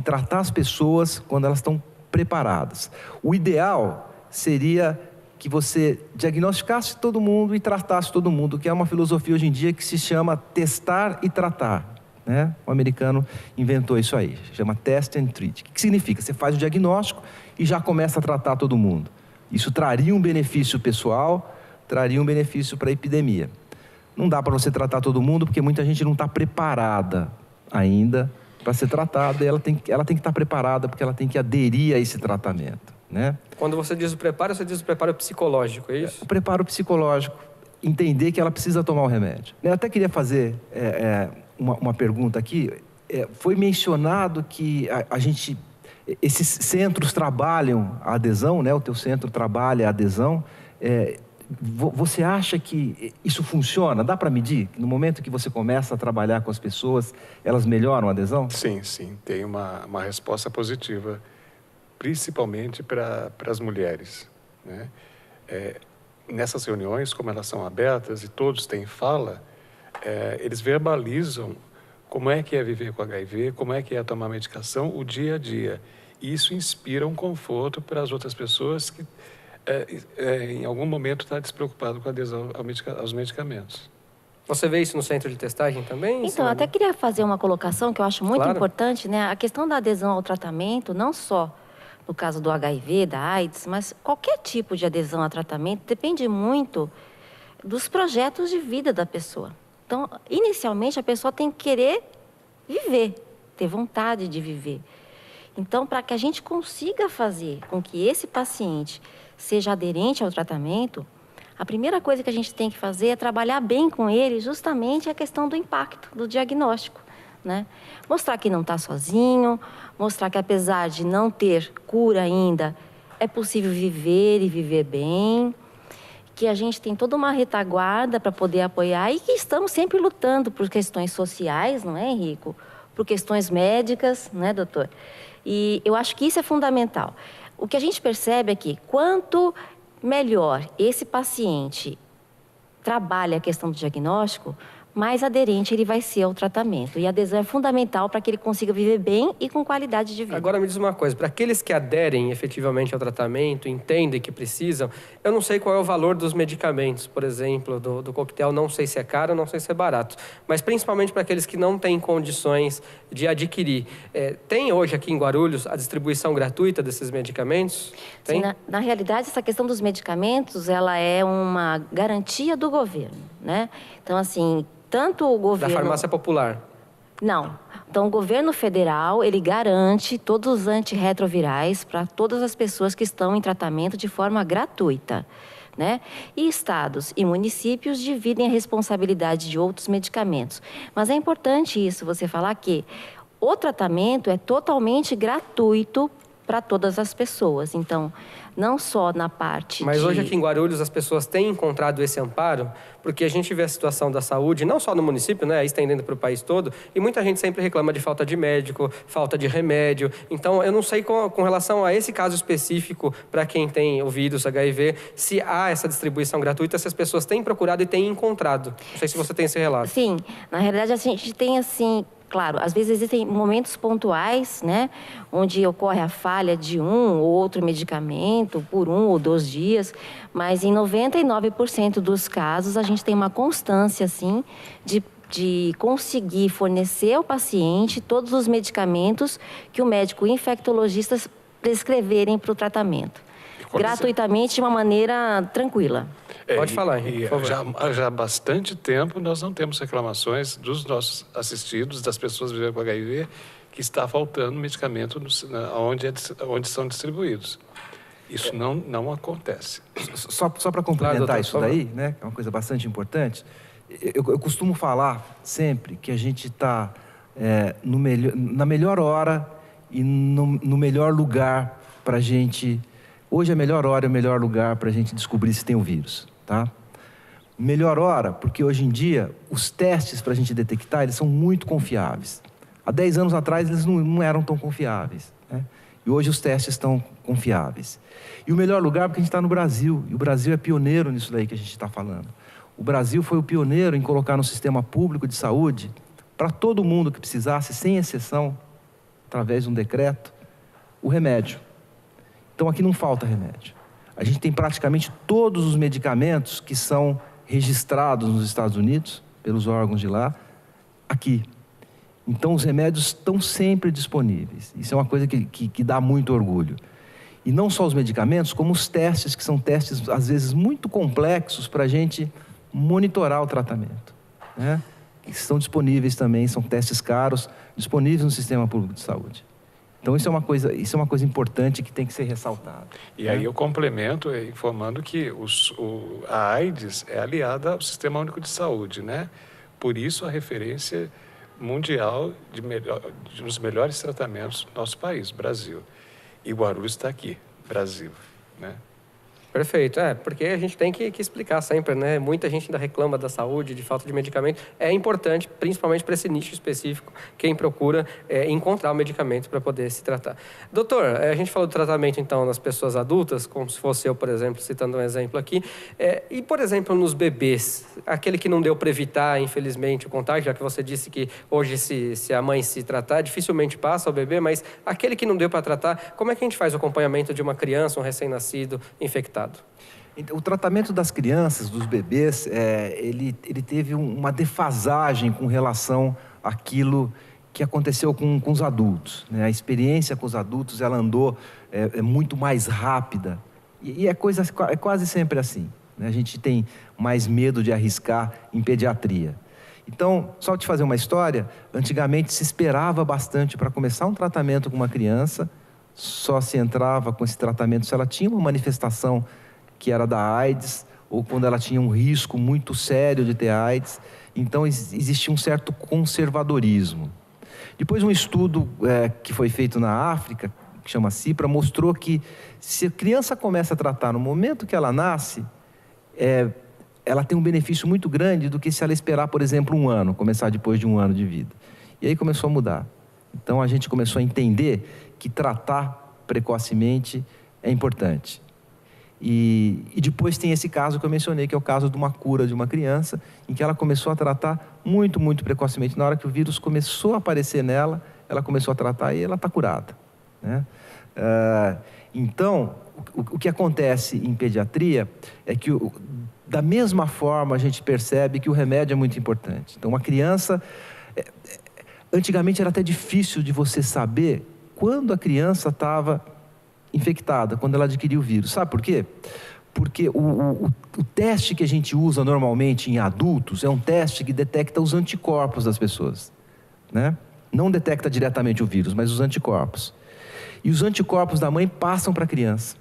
tratar as pessoas quando elas estão preparadas. O ideal seria que você diagnosticasse todo mundo e tratasse todo mundo, que é uma filosofia hoje em dia que se chama testar e tratar, né? O americano inventou isso aí, chama test and treat. O que significa? Você faz o diagnóstico e já começa a tratar todo mundo. Isso traria um benefício pessoal, traria um benefício para a epidemia. Não dá para você tratar todo mundo porque muita gente não está preparada ainda para ser tratada. Ela tem que estar preparada porque ela tem que aderir a esse tratamento, né? Quando você diz o preparo, você diz o preparo psicológico, é isso? O preparo psicológico, entender que ela precisa tomar o remédio. Eu até queria fazer uma pergunta aqui. Foi mencionado que esses centros trabalham a adesão, né? O teu centro trabalha a adesão. Você acha que isso funciona? Dá para medir? No momento que você começa a trabalhar com as pessoas, elas melhoram a adesão? Sim, tem uma resposta positiva, principalmente para as mulheres, né? Nessas reuniões, como elas são abertas e todos têm fala, eles verbalizam como é que é viver com HIV, como é que é tomar medicação, o dia a dia. E isso inspira um conforto para as outras pessoas que em algum momento está despreocupado com a adesão aos medicamentos. Você vê isso no centro de testagem também? Então, eu até queria fazer uma colocação que eu acho muito importante, né? A questão da adesão ao tratamento, não só no caso do HIV, da AIDS, mas qualquer tipo de adesão a tratamento depende muito dos projetos de vida da pessoa. Então, inicialmente, a pessoa tem que querer viver, ter vontade de viver. Então, para que a gente consiga fazer com que esse paciente seja aderente ao tratamento, a primeira coisa que a gente tem que fazer é trabalhar bem com ele justamente a questão do impacto, do diagnóstico, né? Mostrar que não está sozinho, mostrar que apesar de não ter cura ainda, é possível viver e viver bem, que a gente tem toda uma retaguarda para poder apoiar e que estamos sempre lutando por questões sociais, não é, Henrico? Por questões médicas, né, doutor? E eu acho que isso é fundamental. O que a gente percebe é que quanto melhor esse paciente trabalha a questão do diagnóstico, mais aderente ele vai ser ao tratamento. E a adesão é fundamental para que ele consiga viver bem e com qualidade de vida. Agora me diz uma coisa, para aqueles que aderem efetivamente ao tratamento, entendem que precisam, eu não sei qual é o valor dos medicamentos, por exemplo, do coquetel, não sei se é caro, não sei se é barato, mas principalmente para aqueles que não têm condições de adquirir. Tem hoje aqui em Guarulhos a distribuição gratuita desses medicamentos? Tem? Sim, na realidade, essa questão dos medicamentos, ela é uma garantia do governo, né? Então, assim, tanto o governo... Da farmácia popular? Não. Então, o governo federal, ele garante todos os antirretrovirais para todas as pessoas que estão em tratamento de forma gratuita, né? E estados e municípios dividem a responsabilidade de outros medicamentos. Mas é importante isso, você falar que o tratamento é totalmente gratuito para todas as pessoas. Então, não só na parte Mas hoje aqui em Guarulhos as pessoas têm encontrado esse amparo, porque a gente vê a situação da saúde, não só no município, né, estendendo para o país todo, e muita gente sempre reclama de falta de médico, falta de remédio. Então, eu não sei com relação a esse caso específico, para quem tem o vírus HIV, se há essa distribuição gratuita, se as pessoas têm procurado e têm encontrado. Não sei se você tem esse relato. Sim, na realidade a gente tem assim... Claro, às vezes existem momentos pontuais, né, onde ocorre a falha de um ou outro medicamento por 1 ou 2 dias, mas em 99% dos casos a gente tem uma constância, assim, de conseguir fornecer ao paciente todos os medicamentos que o médico infectologista prescreverem para o tratamento. gratuitamente, de uma maneira tranquila. Pode falar, Henrique, por favor. Já há bastante tempo nós não temos reclamações dos nossos assistidos, das pessoas vivendo com HIV, que está faltando medicamento onde são distribuídos. Isso não acontece. Só para complementar isso daí, né, que é uma coisa bastante importante, eu costumo falar sempre que a gente está na melhor hora e no melhor lugar para a gente... Hoje é a melhor hora e o melhor lugar para a gente descobrir se tem o vírus, tá? Melhor hora, porque hoje em dia os testes para a gente detectar, eles são muito confiáveis. Há 10 anos atrás eles não eram tão confiáveis, né? E hoje os testes estão confiáveis. E o melhor lugar porque a gente está no Brasil, e o Brasil é pioneiro nisso daí que a gente está falando. O Brasil foi o pioneiro em colocar no sistema público de saúde, para todo mundo que precisasse, sem exceção, através de um decreto, o remédio. Então aqui não falta remédio. A gente tem praticamente todos os medicamentos que são registrados nos Estados Unidos, pelos órgãos de lá, aqui. Então os remédios estão sempre disponíveis. Isso é uma coisa que dá muito orgulho. E não só os medicamentos, como os testes, que são testes às vezes muito complexos para a gente monitorar o tratamento, né? Que estão disponíveis também, são testes caros, disponíveis no sistema público de saúde. Então isso é uma coisa importante que tem que ser ressaltada. E aí eu complemento informando que a AIDS é aliada ao Sistema Único de Saúde, né? Por isso a referência mundial de uns melhores tratamentos do nosso país, Brasil. E Guarulhos está aqui, Brasil, né? Perfeito, porque a gente tem que explicar sempre, né? Muita gente ainda reclama da saúde, de falta de medicamento. É importante, principalmente para esse nicho específico, quem procura encontrar o medicamento para poder se tratar. Doutor, a gente falou do tratamento, então, nas pessoas adultas, como se fosse eu, por exemplo, citando um exemplo aqui. E, por exemplo, nos bebês, aquele que não deu para evitar, infelizmente, o contágio, já que você disse que hoje, se a mãe se tratar, dificilmente passa ao bebê, mas aquele que não deu para tratar, como é que a gente faz o acompanhamento de uma criança, um recém-nascido infectado? O tratamento das crianças, dos bebês, ele teve uma defasagem com relação àquilo que aconteceu com os adultos, né? A experiência com os adultos, ela andou muito mais rápida. E é quase sempre assim, né? A gente tem mais medo de arriscar em pediatria. Então, só te fazer uma história, antigamente se esperava bastante para começar um tratamento com uma criança, só se entrava com esse tratamento se ela tinha uma manifestação que era da AIDS, ou quando ela tinha um risco muito sério de ter AIDS. Então, existia um certo conservadorismo. Depois, um estudo que foi feito na África, que chama CIPRA, mostrou que se a criança começa a tratar no momento que ela nasce, ela tem um benefício muito grande do que se ela esperar, por exemplo, um ano, começar depois de um ano de vida. E aí começou a mudar. Então, a gente começou a entender que tratar precocemente é importante. E depois tem esse caso que eu mencionei, que é o caso de uma cura de uma criança, em que ela começou a tratar muito, muito precocemente. Na hora que o vírus começou a aparecer nela, ela começou a tratar e ela está curada, né? Então, o que acontece em pediatria é que, da mesma forma, a gente percebe que o remédio é muito importante. Então, uma criança... Antigamente era até difícil de você saber quando a criança estava infectada, quando ela adquiriu o vírus. Sabe por quê? Porque o teste que a gente usa normalmente em adultos é um teste que detecta os anticorpos das pessoas, né? Não detecta diretamente o vírus, mas os anticorpos. E os anticorpos da mãe passam para a criança.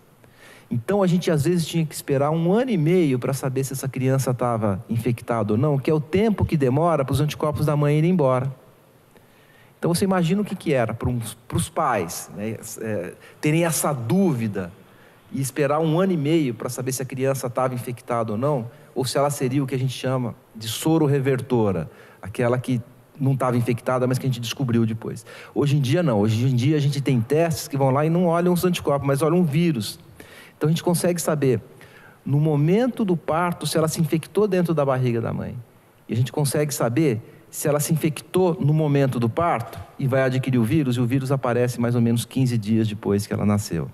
Então a gente às vezes tinha que esperar 1 ano e meio para saber se essa criança estava infectada ou não, que é o tempo que demora para os anticorpos da mãe irem embora. Então você imagina o que era para os pais, né, terem essa dúvida e esperar 1 ano e meio para saber se a criança estava infectada ou não, ou se ela seria o que a gente chama de soro-revertora, aquela que não estava infectada, mas que a gente descobriu depois. Hoje em dia não, hoje em dia a gente tem testes que vão lá e não olham os anticorpos, mas olham um vírus. Então a gente consegue saber, no momento do parto, se ela se infectou dentro da barriga da mãe. E a gente consegue saber se ela se infectou no momento do parto e vai adquirir o vírus, e o vírus aparece mais ou menos 15 dias depois que ela nasceu,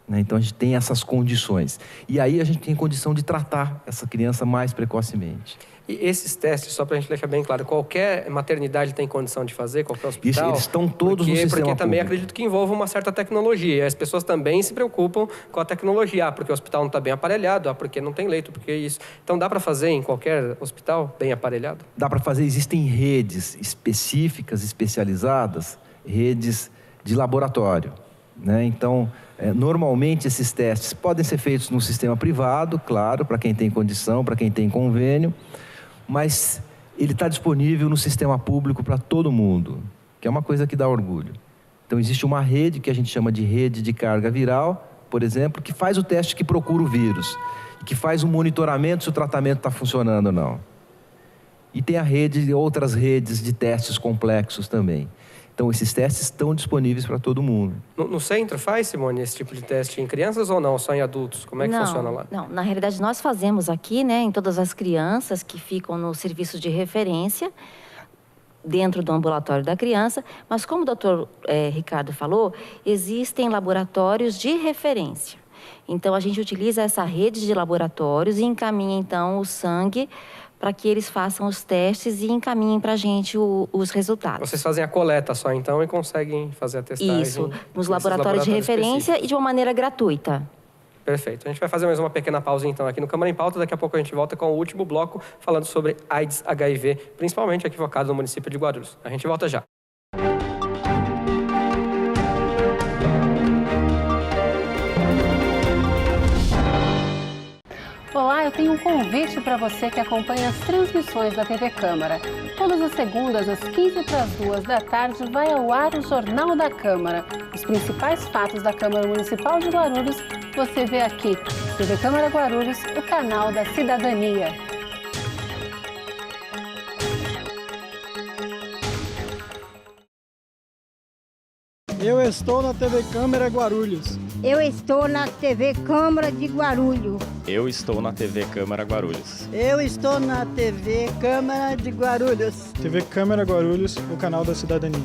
né? Então, a gente tem essas condições. E aí, a gente tem condição de tratar essa criança mais precocemente. E esses testes, só para a gente deixar bem claro, qualquer maternidade tem condição de fazer, qualquer hospital? Isso, eles estão todos no sistema Porque também público. acredito que envolve uma certa tecnologia. E as pessoas também se preocupam com a tecnologia. Porque o hospital não está bem aparelhado, porque não tem leito, porque isso. Então, dá para fazer em qualquer hospital bem aparelhado? Dá para fazer, existem redes específicas, especializadas, redes de laboratório, né? Então, normalmente esses testes podem ser feitos no sistema privado, claro, para quem tem condição, para quem tem convênio, mas ele está disponível no sistema público para todo mundo, que é uma coisa que dá orgulho. Então, existe uma rede que a gente chama de rede de carga viral, por exemplo, que faz o teste que procura o vírus, que faz o monitoramento se o tratamento está funcionando ou não. E tem a rede, outras redes de testes complexos também. Então, esses testes estão disponíveis para todo mundo. No centro faz, Simone, esse tipo de teste em crianças ou não? Só em adultos? Como é que funciona lá? Não, na realidade nós fazemos aqui, né, em todas as crianças que ficam no serviço de referência, dentro do ambulatório da criança, mas como o doutor Ricardo falou, existem laboratórios de referência. Então, a gente utiliza essa rede de laboratórios e encaminha, então, o sangue para que eles façam os testes e encaminhem para a gente os resultados. Vocês fazem a coleta só, então, e conseguem fazer a testagem? Isso, nos laboratórios de referência e de uma maneira gratuita. Perfeito. A gente vai fazer mais uma pequena pausa, então, aqui no Câmara em Pauta. Daqui a pouco a gente volta com o último bloco, falando sobre AIDS, HIV, principalmente aqui focado no município de Guarulhos. A gente volta já. Olá, eu tenho um convite para você que acompanha as transmissões da TV Câmara. Todas as segundas, às 15h para as 14h, vai ao ar o Jornal da Câmara. Os principais fatos da Câmara Municipal de Guarulhos você vê aqui. TV Câmara Guarulhos, o canal da cidadania. Eu estou na TV Câmara Guarulhos. Eu estou na TV Câmara de Guarulhos. Eu estou na TV Câmara Guarulhos. Eu estou na TV Câmara de Guarulhos. TV Câmara Guarulhos, o canal da cidadania.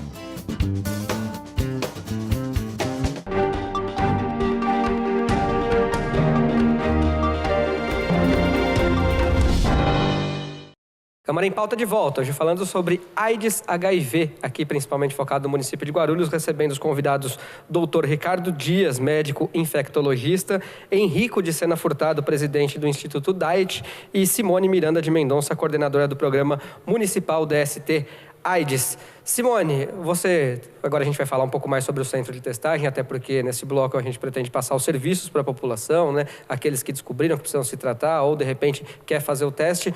Câmara em Pauta de volta, hoje falando sobre AIDS HIV, aqui principalmente focado no município de Guarulhos, recebendo os convidados Dr. Ricardo Dias, médico infectologista, Henrico de Sena Furtado, presidente do Instituto DAET, e Simone Miranda de Mendonça, coordenadora do programa municipal DST AIDS. Simone, agora a gente vai falar um pouco mais sobre o centro de testagem, até porque nesse bloco a gente pretende passar os serviços para a população, né? Aqueles que descobriram que precisam se tratar ou de repente quer fazer o teste.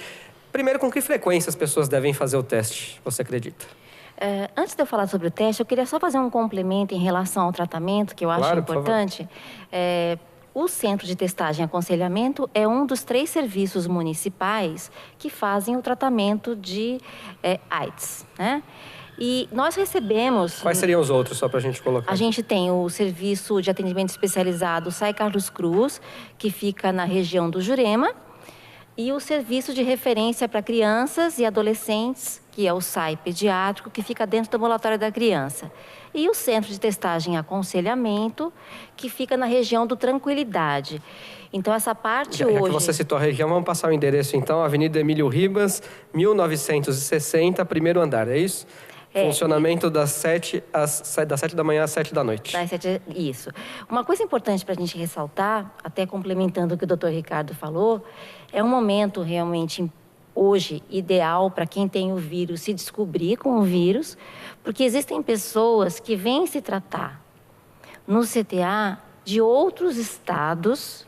Primeiro, com que frequência as pessoas devem fazer o teste, você acredita? Antes de eu falar sobre o teste, eu queria só fazer um complemento em relação ao tratamento, que eu acho importante. O Centro de Testagem e Aconselhamento é um dos 3 serviços municipais que fazem o tratamento de AIDS, né? E nós recebemos... Quais seriam os outros, só para a gente colocar? A gente tem o Serviço de Atendimento Especializado Sai Carlos Cruz, que fica na região do Jurema, e o Serviço de Referência para Crianças e Adolescentes, que é o SAI Pediátrico, que fica dentro do ambulatório da criança. E o Centro de Testagem e Aconselhamento, que fica na região do Tranquilidade. Então, essa parte hoje... Já que você citou a região, vamos passar o endereço, então. Avenida Emílio Ribas, 1960, primeiro andar, é isso? Funcionamento das 7 da manhã às 7 da noite. Isso. Uma coisa importante para a gente ressaltar, até complementando o que o doutor Ricardo falou, é um momento realmente hoje ideal para quem tem o vírus se descobrir com o vírus, porque existem pessoas que vêm se tratar no CTA de outros estados,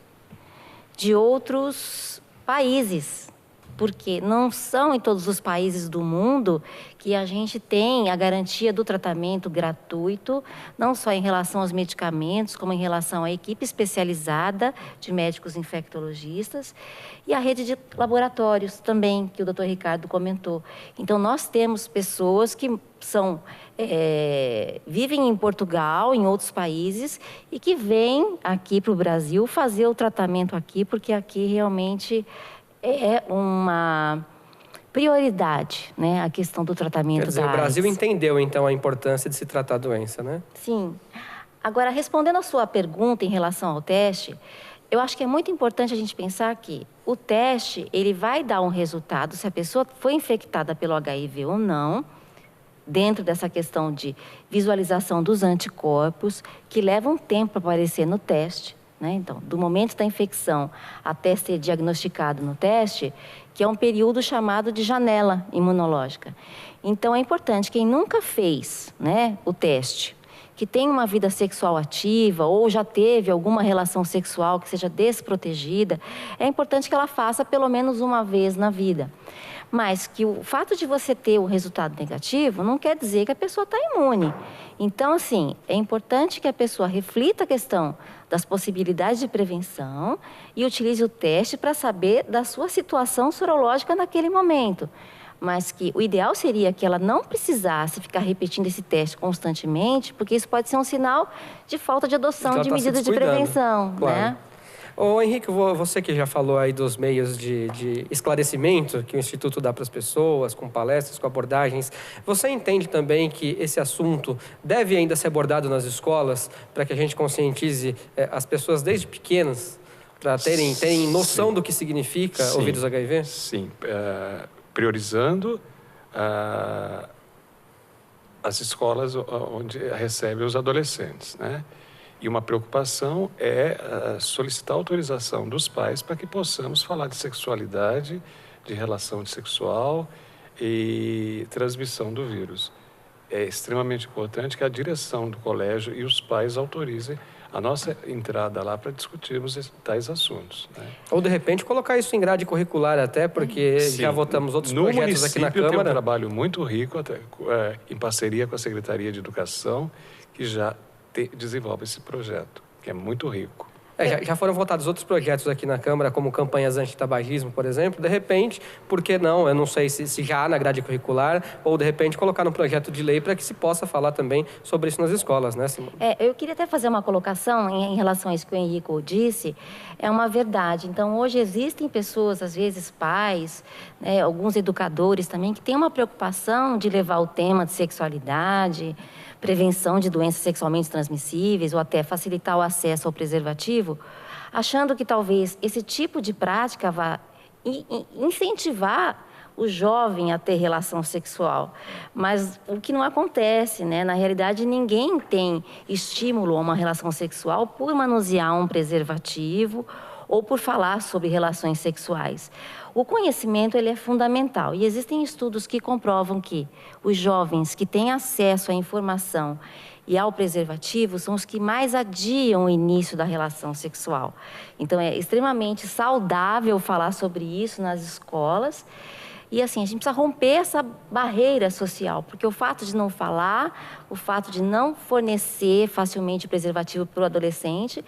de outros países. Porque não são em todos os países do mundo que a gente tem a garantia do tratamento gratuito, não só em relação aos medicamentos, como em relação à equipe especializada de médicos infectologistas e a rede de laboratórios também, que o doutor Ricardo comentou. Então, nós temos pessoas que vivem em Portugal, em outros países, e que vêm aqui para o Brasil fazer o tratamento aqui, porque aqui realmente... é uma prioridade, né, a questão do tratamento da AIDS. O Brasil entendeu, então, a importância de se tratar a doença, né? Sim. Agora, respondendo a sua pergunta em relação ao teste, eu acho que é muito importante a gente pensar que o teste, ele vai dar um resultado se a pessoa foi infectada pelo HIV ou não, dentro dessa questão de visualização dos anticorpos, que levam tempo para aparecer no teste, né? Então, do momento da infecção até ser diagnosticado no teste, que é um período chamado de janela imunológica. Então, é importante, quem nunca fez, né, o teste, que tem uma vida sexual ativa ou já teve alguma relação sexual que seja desprotegida, é importante que ela faça pelo menos uma vez na vida. Mas que o fato de você ter um resultado negativo não quer dizer que a pessoa está imune. Então, assim, é importante que a pessoa reflita a questão das possibilidades de prevenção e utilize o teste para saber da sua situação sorológica naquele momento. Mas que o ideal seria que ela não precisasse ficar repetindo esse teste constantemente, porque isso pode ser um sinal de falta de adoção de medidas de prevenção, claro, né? Ô, Henrique, você que já falou aí dos meios de esclarecimento que o Instituto dá para as pessoas, com palestras, com abordagens, você entende também que esse assunto deve ainda ser abordado nas escolas para que a gente conscientize as pessoas desde pequenas, para terem noção do que significa o vírus HIV? Sim, priorizando as escolas onde recebem os adolescentes, né? E uma preocupação é solicitar autorização dos pais para que possamos falar de sexualidade, de relação sexual e transmissão do vírus. É extremamente importante que a direção do colégio e os pais autorizem a nossa entrada lá para discutirmos tais assuntos, né? Ou, de repente, colocar isso em grade curricular até, porque já votamos outros projetos aqui na Câmara. No município tem um trabalho muito rico, em parceria com a Secretaria de Educação, que já desenvolve esse projeto, que é muito rico. Já foram votados outros projetos aqui na Câmara, como campanhas anti-tabagismo, por exemplo. De repente, por que não? Eu não sei se já há na grade curricular, ou de repente colocar um projeto de lei para que se possa falar também sobre isso nas escolas, né, Simone? Eu queria até fazer uma colocação em relação a isso que o Henrique disse. É uma verdade. Então, hoje existem pessoas, às vezes pais, né, alguns educadores também, que têm uma preocupação de levar o tema de sexualidade, prevenção de doenças sexualmente transmissíveis ou até facilitar o acesso ao preservativo, achando que talvez esse tipo de prática vá incentivar o jovem a ter relação sexual. Mas o que não acontece, né? Na realidade, ninguém tem estímulo a uma relação sexual por manusear um preservativo ou por falar sobre relações sexuais. O conhecimento, ele é fundamental e existem estudos que comprovam que os jovens que têm acesso à informação e ao preservativo são os que mais adiam o início da relação sexual. Então, é extremamente saudável falar sobre isso nas escolas. E, assim, a gente precisa romper essa barreira social, porque o fato de não falar, o fato de não fornecer facilmente o preservativo para o adolescente,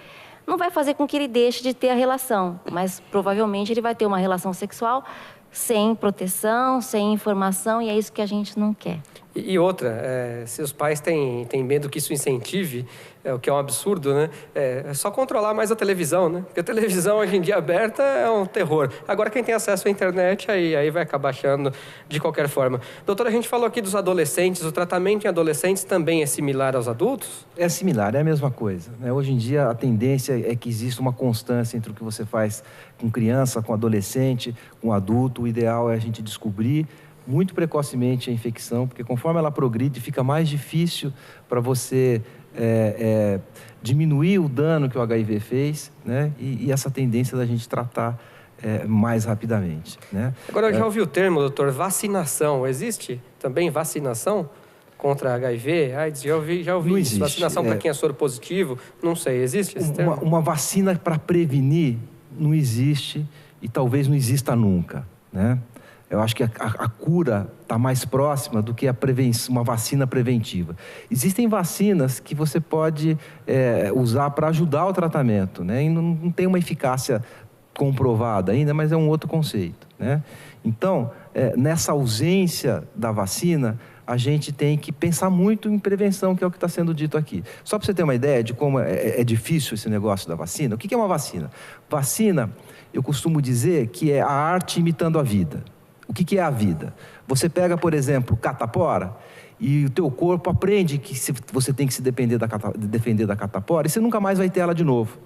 não vai fazer com que ele deixe de ter a relação, mas provavelmente ele vai ter uma relação sexual sem proteção, sem informação, e é isso que a gente não quer. E outra, se os pais têm medo que isso incentive, o que é um absurdo, né? É só controlar mais a televisão, né? Porque a televisão hoje em dia aberta é um terror. Agora quem tem acesso à internet, aí vai acabar achando de qualquer forma. Doutora, a gente falou aqui dos adolescentes, o tratamento em adolescentes também é similar aos adultos? É similar, é a mesma coisa, né? Hoje em dia a tendência é que exista uma constância entre o que você faz com criança, com adolescente, com adulto. O ideal é a gente descobrir muito precocemente a infecção, porque conforme ela progride, fica mais difícil para você diminuir o dano que o HIV fez, né? E essa tendência da gente tratar mais rapidamente, né? Agora, eu já ouvi o termo, doutor, vacinação. Existe também vacinação contra HIV, AIDS? Já ouvi não isso. Existe. Vacinação para quem é soro positivo, não sei, existe esse termo? Uma vacina para prevenir não existe e talvez não exista nunca, né? Eu acho que a cura está mais próxima do que uma vacina preventiva. Existem vacinas que você pode usar para ajudar o tratamento, né? E não tem uma eficácia comprovada ainda, mas é um outro conceito, né? Então, nessa ausência da vacina, a gente tem que pensar muito em prevenção, que é o que está sendo dito aqui. Só para você ter uma ideia de como é difícil esse negócio da vacina. O que é uma vacina? Vacina, eu costumo dizer que é a arte imitando a vida. O que é a vida? Você pega, por exemplo, catapora e o teu corpo aprende que você tem que se defender da catapora, e você nunca mais vai ter ela de novo.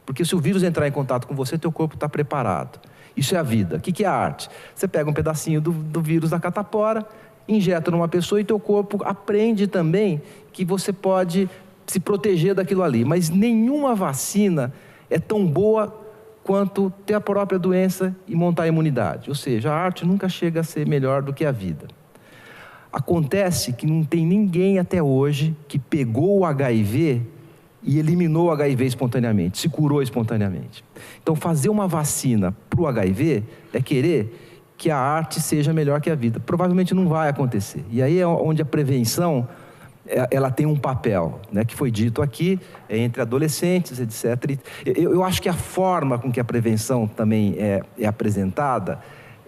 Porque se o vírus entrar em contato com você, teu corpo está preparado. Isso é a vida. O que é a arte? Você pega um pedacinho do vírus da catapora, injeta numa pessoa e teu corpo aprende também que você pode se proteger daquilo ali. Mas nenhuma vacina é tão boa quanto ter a própria doença e montar a imunidade. Ou seja, a arte nunca chega a ser melhor do que a vida. Acontece que não tem ninguém até hoje que pegou o HIV e eliminou o HIV espontaneamente, se curou espontaneamente. Então, fazer uma vacina para o HIV é querer que a arte seja melhor que a vida. Provavelmente não vai acontecer. E aí é onde a prevenção ela tem um papel, né, que foi dito aqui, entre adolescentes, etc. Eu acho que a forma com que a prevenção também é apresentada,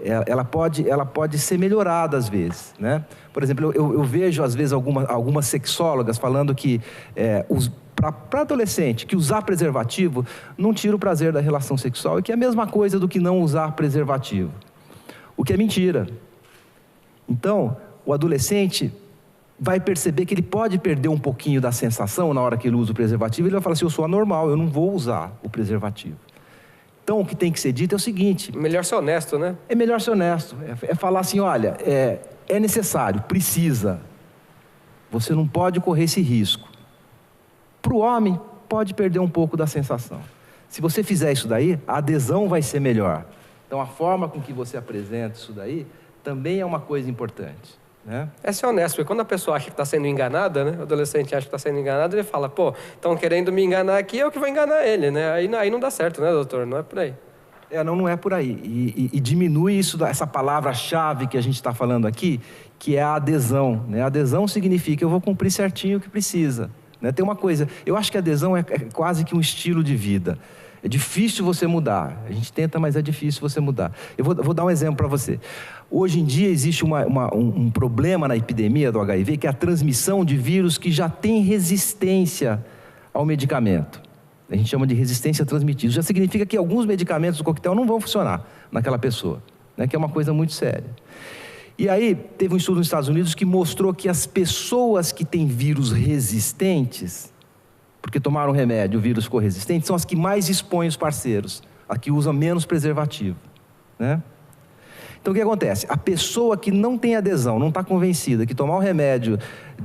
ela pode ser melhorada às vezes, né? Por exemplo, eu vejo às vezes algumas sexólogas falando que para adolescente, que usar preservativo não tira o prazer da relação sexual, e que é a mesma coisa do que não usar preservativo, o que é mentira. Então, o adolescente vai perceber que ele pode perder um pouquinho da sensação na hora que ele usa o preservativo, e ele vai falar assim: eu sou anormal, eu não vou usar o preservativo. Então, o que tem que ser dito é o seguinte... Melhor ser honesto, né? É melhor ser honesto. É falar assim, olha, é necessário, precisa. Você não pode correr esse risco. Para o homem, pode perder um pouco da sensação. Se você fizer isso daí, a adesão vai ser melhor. Então, a forma com que você apresenta isso daí também é uma coisa importante, né? É ser honesto, porque quando a pessoa acha que está sendo enganada, né? O adolescente acha que está sendo enganado, ele fala, pô, estão querendo me enganar aqui, eu que vou enganar ele, né? Aí não dá certo, né, doutor? Não é por aí. Não é por aí. E diminui essa palavra-chave que a gente está falando aqui, que é a adesão, né? A adesão significa eu vou cumprir certinho o que precisa, né? Tem uma coisa, eu acho que a adesão é quase que um estilo de vida. É difícil você mudar. A gente tenta, mas é difícil você mudar. Eu vou dar um exemplo para você. Hoje em dia existe um problema na epidemia do HIV, que é a transmissão de vírus que já têm resistência ao medicamento. A gente chama de resistência transmitida. Isso já significa que alguns medicamentos do coquetel não vão funcionar naquela pessoa, né? Que é uma coisa muito séria. E aí, teve um estudo nos Estados Unidos que mostrou que as pessoas que têm vírus resistentes, porque tomaram remédio, o vírus ficou resistente, são as que mais expõem os parceiros, a que usam menos preservativo, né? Então, o que acontece? A pessoa que não tem adesão, não está convencida que tomar o remédio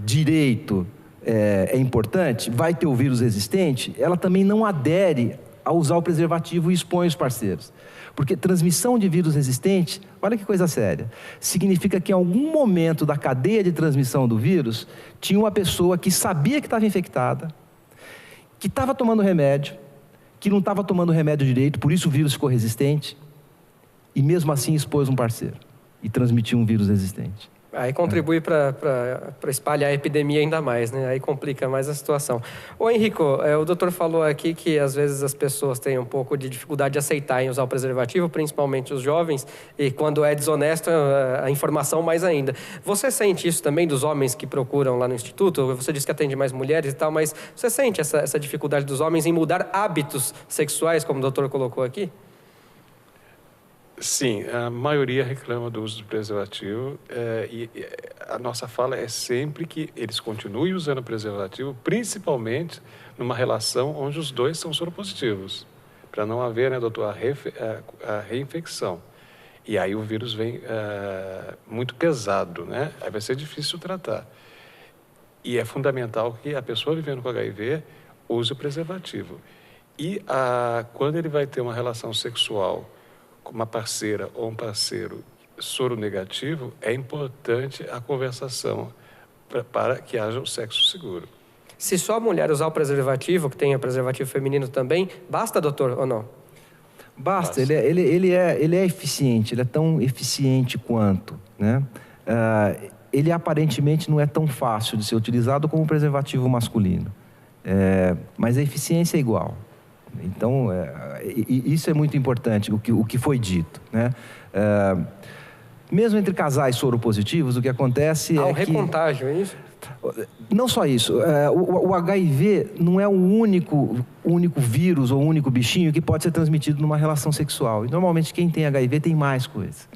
direito é importante, vai ter o vírus resistente, ela também não adere a usar o preservativo e expõe os parceiros. Porque transmissão de vírus resistente, olha que coisa séria, significa que em algum momento da cadeia de transmissão do vírus, tinha uma pessoa que sabia que estava infectada, que estava tomando remédio, que não estava tomando remédio direito, por isso o vírus ficou resistente, e mesmo assim expôs um parceiro e transmitiu um vírus resistente. Aí contribui para espalhar a epidemia ainda mais, né? Aí complica mais a situação. Ô Henrico, o doutor falou aqui que às vezes as pessoas têm um pouco de dificuldade de aceitar em usar o preservativo, principalmente os jovens, e quando é desonesto, a informação mais ainda. Você sente isso também dos homens que procuram lá no Instituto? Você disse que atende mais mulheres e tal, mas você sente essa dificuldade dos homens em mudar hábitos sexuais, como o doutor colocou aqui? Sim, a maioria reclama do uso do preservativo e a nossa fala é sempre que eles continuem usando o preservativo, principalmente numa relação onde os dois são soropositivos, para não haver, né, doutor, a reinfecção. E aí o vírus vem muito pesado, né? Aí vai ser difícil tratar. E é fundamental que a pessoa vivendo com HIV use o preservativo. E quando ele vai ter uma relação sexual com uma parceira ou um parceiro soro negativo, é importante a conversação para que haja um sexo seguro. Se só a mulher usar o preservativo, que tenha preservativo feminino também, basta, doutor, ou não? Basta. Ele é eficiente, ele é tão eficiente quanto, né? Ele aparentemente não é tão fácil de ser utilizado como o preservativo masculino, mas a eficiência é igual. Então, isso é muito importante, o que foi dito, né? Mesmo entre casais soropositivos, o que acontece é um recontágio, é isso? Não só isso. O HIV não é o único vírus ou único bichinho que pode ser transmitido numa relação sexual. E, normalmente, quem tem HIV tem mais coisas.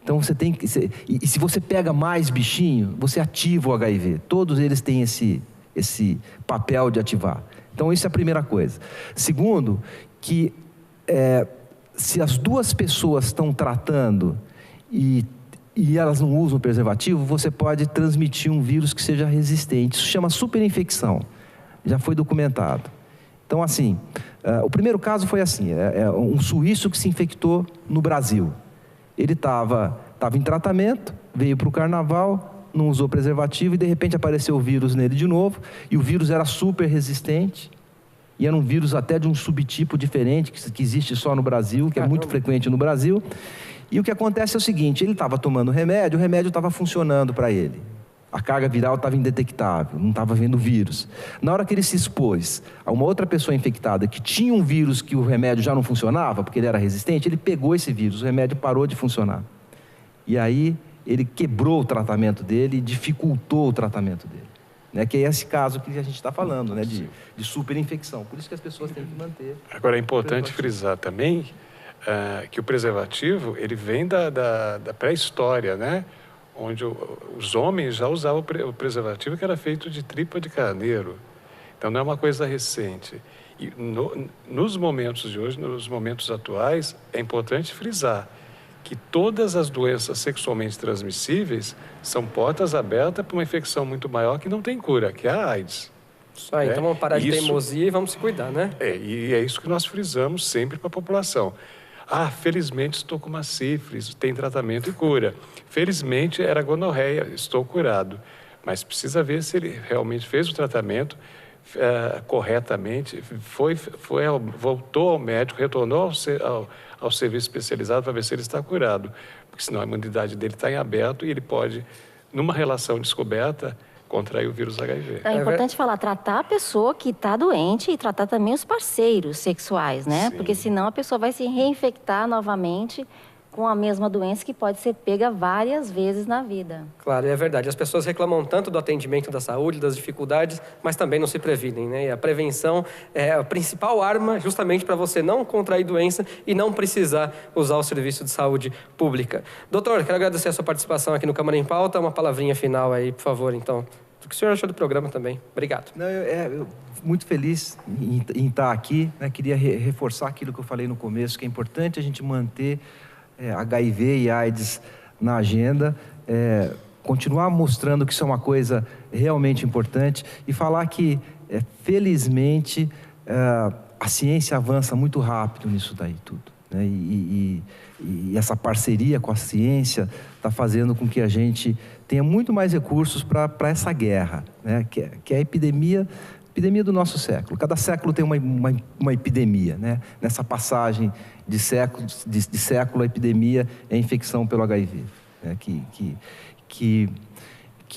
Então você tem que... E se você pega mais bichinho, você ativa o HIV. Todos eles têm esse papel de ativar. Então isso é a primeira coisa. Segundo, que se as duas pessoas estão tratando e elas não usam o preservativo, você pode transmitir um vírus que seja resistente. Isso chama superinfecção. Já foi documentado. Então, assim, o primeiro caso foi assim, um suíço que se infectou no Brasil. Ele estava em tratamento, veio para o carnaval, não usou preservativo e de repente apareceu o vírus nele de novo, e o vírus era super resistente, e era um vírus até de um subtipo diferente, que existe só no Brasil, que é muito frequente no Brasil. E o que acontece é o seguinte, ele estava tomando remédio, o remédio estava funcionando para ele. A carga viral estava indetectável, não estava vendo vírus. Na hora que ele se expôs a uma outra pessoa infectada que tinha um vírus que o remédio já não funcionava, porque ele era resistente, ele pegou esse vírus, o remédio parou de funcionar. E aí ele quebrou o tratamento dele e dificultou o tratamento dele. Né? Que é esse caso que a gente está falando, né? de superinfecção. Por isso que as pessoas têm que manter... Agora é importante frisar também que o preservativo, ele vem da pré-história, né? Onde os homens já usavam o preservativo que era feito de tripa de carneiro. Então não é uma coisa recente. E nos momentos de hoje, nos momentos atuais, é importante frisar que todas as doenças sexualmente transmissíveis são portas abertas para uma infecção muito maior que não tem cura, que é a AIDS. Isso aí, então vamos parar de teimosia e vamos se cuidar, né? E é isso que nós frisamos sempre para a população. Felizmente estou com uma sífilis, tem tratamento e cura. Felizmente era gonorreia, estou curado. Mas precisa ver se ele realmente fez o tratamento corretamente, voltou ao médico, retornou ao serviço especializado para ver se ele está curado. Porque senão a imunidade dele está em aberto e ele pode, numa relação descoberta, contrair o vírus HIV. É importante falar, tratar a pessoa que está doente e tratar também os parceiros sexuais, né? Sim. Porque senão a pessoa vai se reinfectar novamente com a mesma doença que pode ser pega várias vezes na vida. Claro, é verdade. As pessoas reclamam tanto do atendimento da saúde, das dificuldades, mas também não se previnem, né? E a prevenção é a principal arma justamente para você não contrair doença e não precisar usar o serviço de saúde pública. Doutor, quero agradecer a sua participação aqui no Câmara em Pauta. Uma palavrinha final aí, por favor, então. O que o senhor achou do programa também? Obrigado. Eu muito feliz em estar aqui, né? Queria reforçar aquilo que eu falei no começo, que é importante a gente manter HIV e AIDS na agenda, continuar mostrando que isso é uma coisa realmente importante e falar que, felizmente, a ciência avança muito rápido nisso daí tudo. Né? E essa parceria com a ciência está fazendo com que a gente tenha muito mais recursos para essa guerra, né? que é a epidemia do nosso século. Cada século tem uma epidemia, né? Nessa passagem de século, a epidemia é a infecção pelo HIV, né? que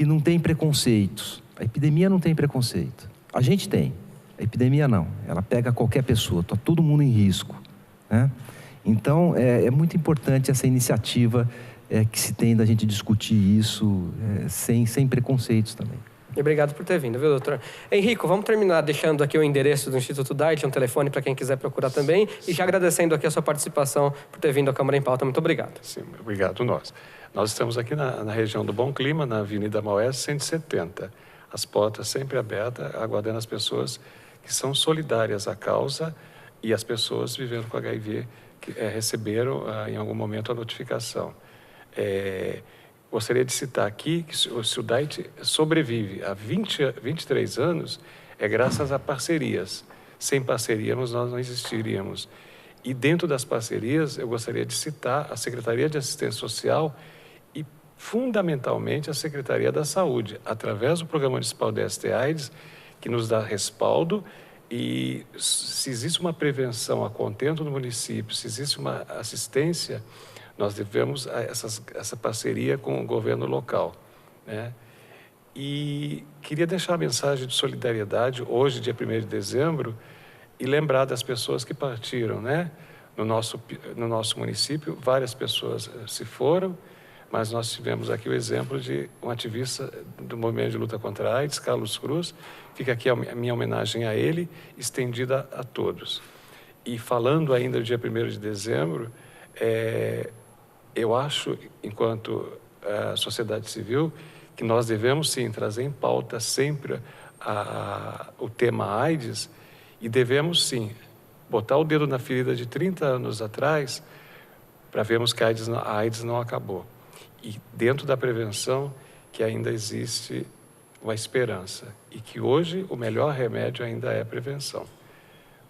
não tem preconceitos. A epidemia não tem preconceito. A gente tem, a epidemia não. Ela pega qualquer pessoa, está todo mundo em risco, né? Então, é muito importante essa iniciativa que se tem da gente discutir isso sem preconceitos também. E obrigado por ter vindo, viu, doutor? Henrico, vamos terminar deixando aqui o endereço do Instituto DAIT, um telefone para quem quiser procurar também, e já agradecendo aqui a sua participação por ter vindo à Câmara em Pauta. Muito obrigado. Sim, obrigado nós. Nós estamos aqui na região do Bom Clima, na Avenida Maués 170. As portas sempre abertas, aguardando as pessoas que são solidárias à causa e as pessoas vivendo com HIV que receberam em algum momento a notificação. Gostaria de citar aqui que se o DAIT sobrevive há 23 anos é graças a parcerias. Sem parceria nós não existiríamos. E dentro das parcerias eu gostaria de citar a Secretaria de Assistência Social e fundamentalmente a Secretaria da Saúde, através do Programa Municipal de ST/AIDS, que nos dá respaldo. E se existe uma prevenção a contento do município, se existe uma assistência, nós devemos essa parceria com o governo local, né? E queria deixar a mensagem de solidariedade hoje, dia 1º de dezembro, e lembrar das pessoas que partiram, né? No nosso município, várias pessoas se foram, mas nós tivemos aqui o exemplo de um ativista do movimento de luta contra a AIDS, Carlos Cruz. Fica aqui a minha homenagem a ele, estendida a todos. E falando ainda do dia 1º de dezembro, Eu acho, enquanto sociedade civil, que nós devemos, sim, trazer em pauta sempre o tema AIDS e devemos, sim, botar o dedo na ferida de 30 anos atrás para vermos que a AIDS não acabou. E dentro da prevenção, que ainda existe uma esperança e que hoje o melhor remédio ainda é a prevenção.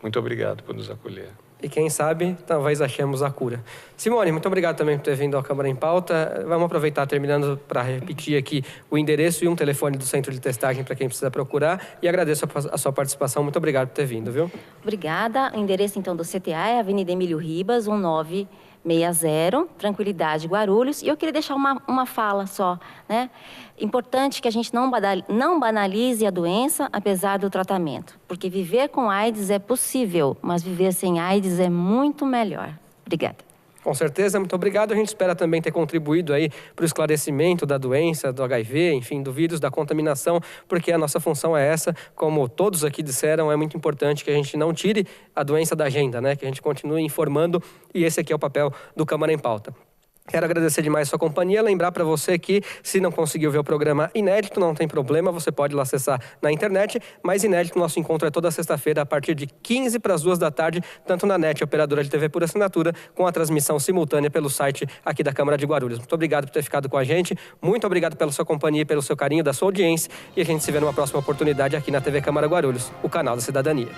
Muito obrigado por nos acolher. E quem sabe, talvez achemos a cura. Simone, muito obrigado também por ter vindo ao Câmara em Pauta. Vamos aproveitar, terminando, para repetir aqui o endereço e um telefone do Centro de Testagem para quem precisa procurar. E agradeço a sua participação. Muito obrigado por ter vindo, viu? Obrigada. O endereço, então, do CTA é Avenida Emílio Ribas, 1960, Tranquilidade, Guarulhos. E eu queria deixar uma fala só, né? Importante que a gente não banalize a doença, apesar do tratamento. Porque viver com AIDS é possível, mas viver sem AIDS é muito melhor. Obrigada. Com certeza, muito obrigado. A gente espera também ter contribuído aí para o esclarecimento da doença, do HIV, enfim, do vírus, da contaminação, porque a nossa função é essa. Como todos aqui disseram, é muito importante que a gente não tire a doença da agenda, né? Que a gente continue informando, e esse aqui é o papel do Câmara em Pauta. Quero agradecer demais a sua companhia, lembrar para você que, se não conseguiu ver o programa inédito, não tem problema, você pode lá acessar na internet, mas inédito, nosso encontro é toda sexta-feira, a partir de 15 para as 2 da tarde, tanto na NET, operadora de TV por assinatura, com a transmissão simultânea pelo site aqui da Câmara de Guarulhos. Muito obrigado por ter ficado com a gente, muito obrigado pela sua companhia e pelo seu carinho, da sua audiência, e a gente se vê numa próxima oportunidade aqui na TV Câmara Guarulhos, o canal da cidadania.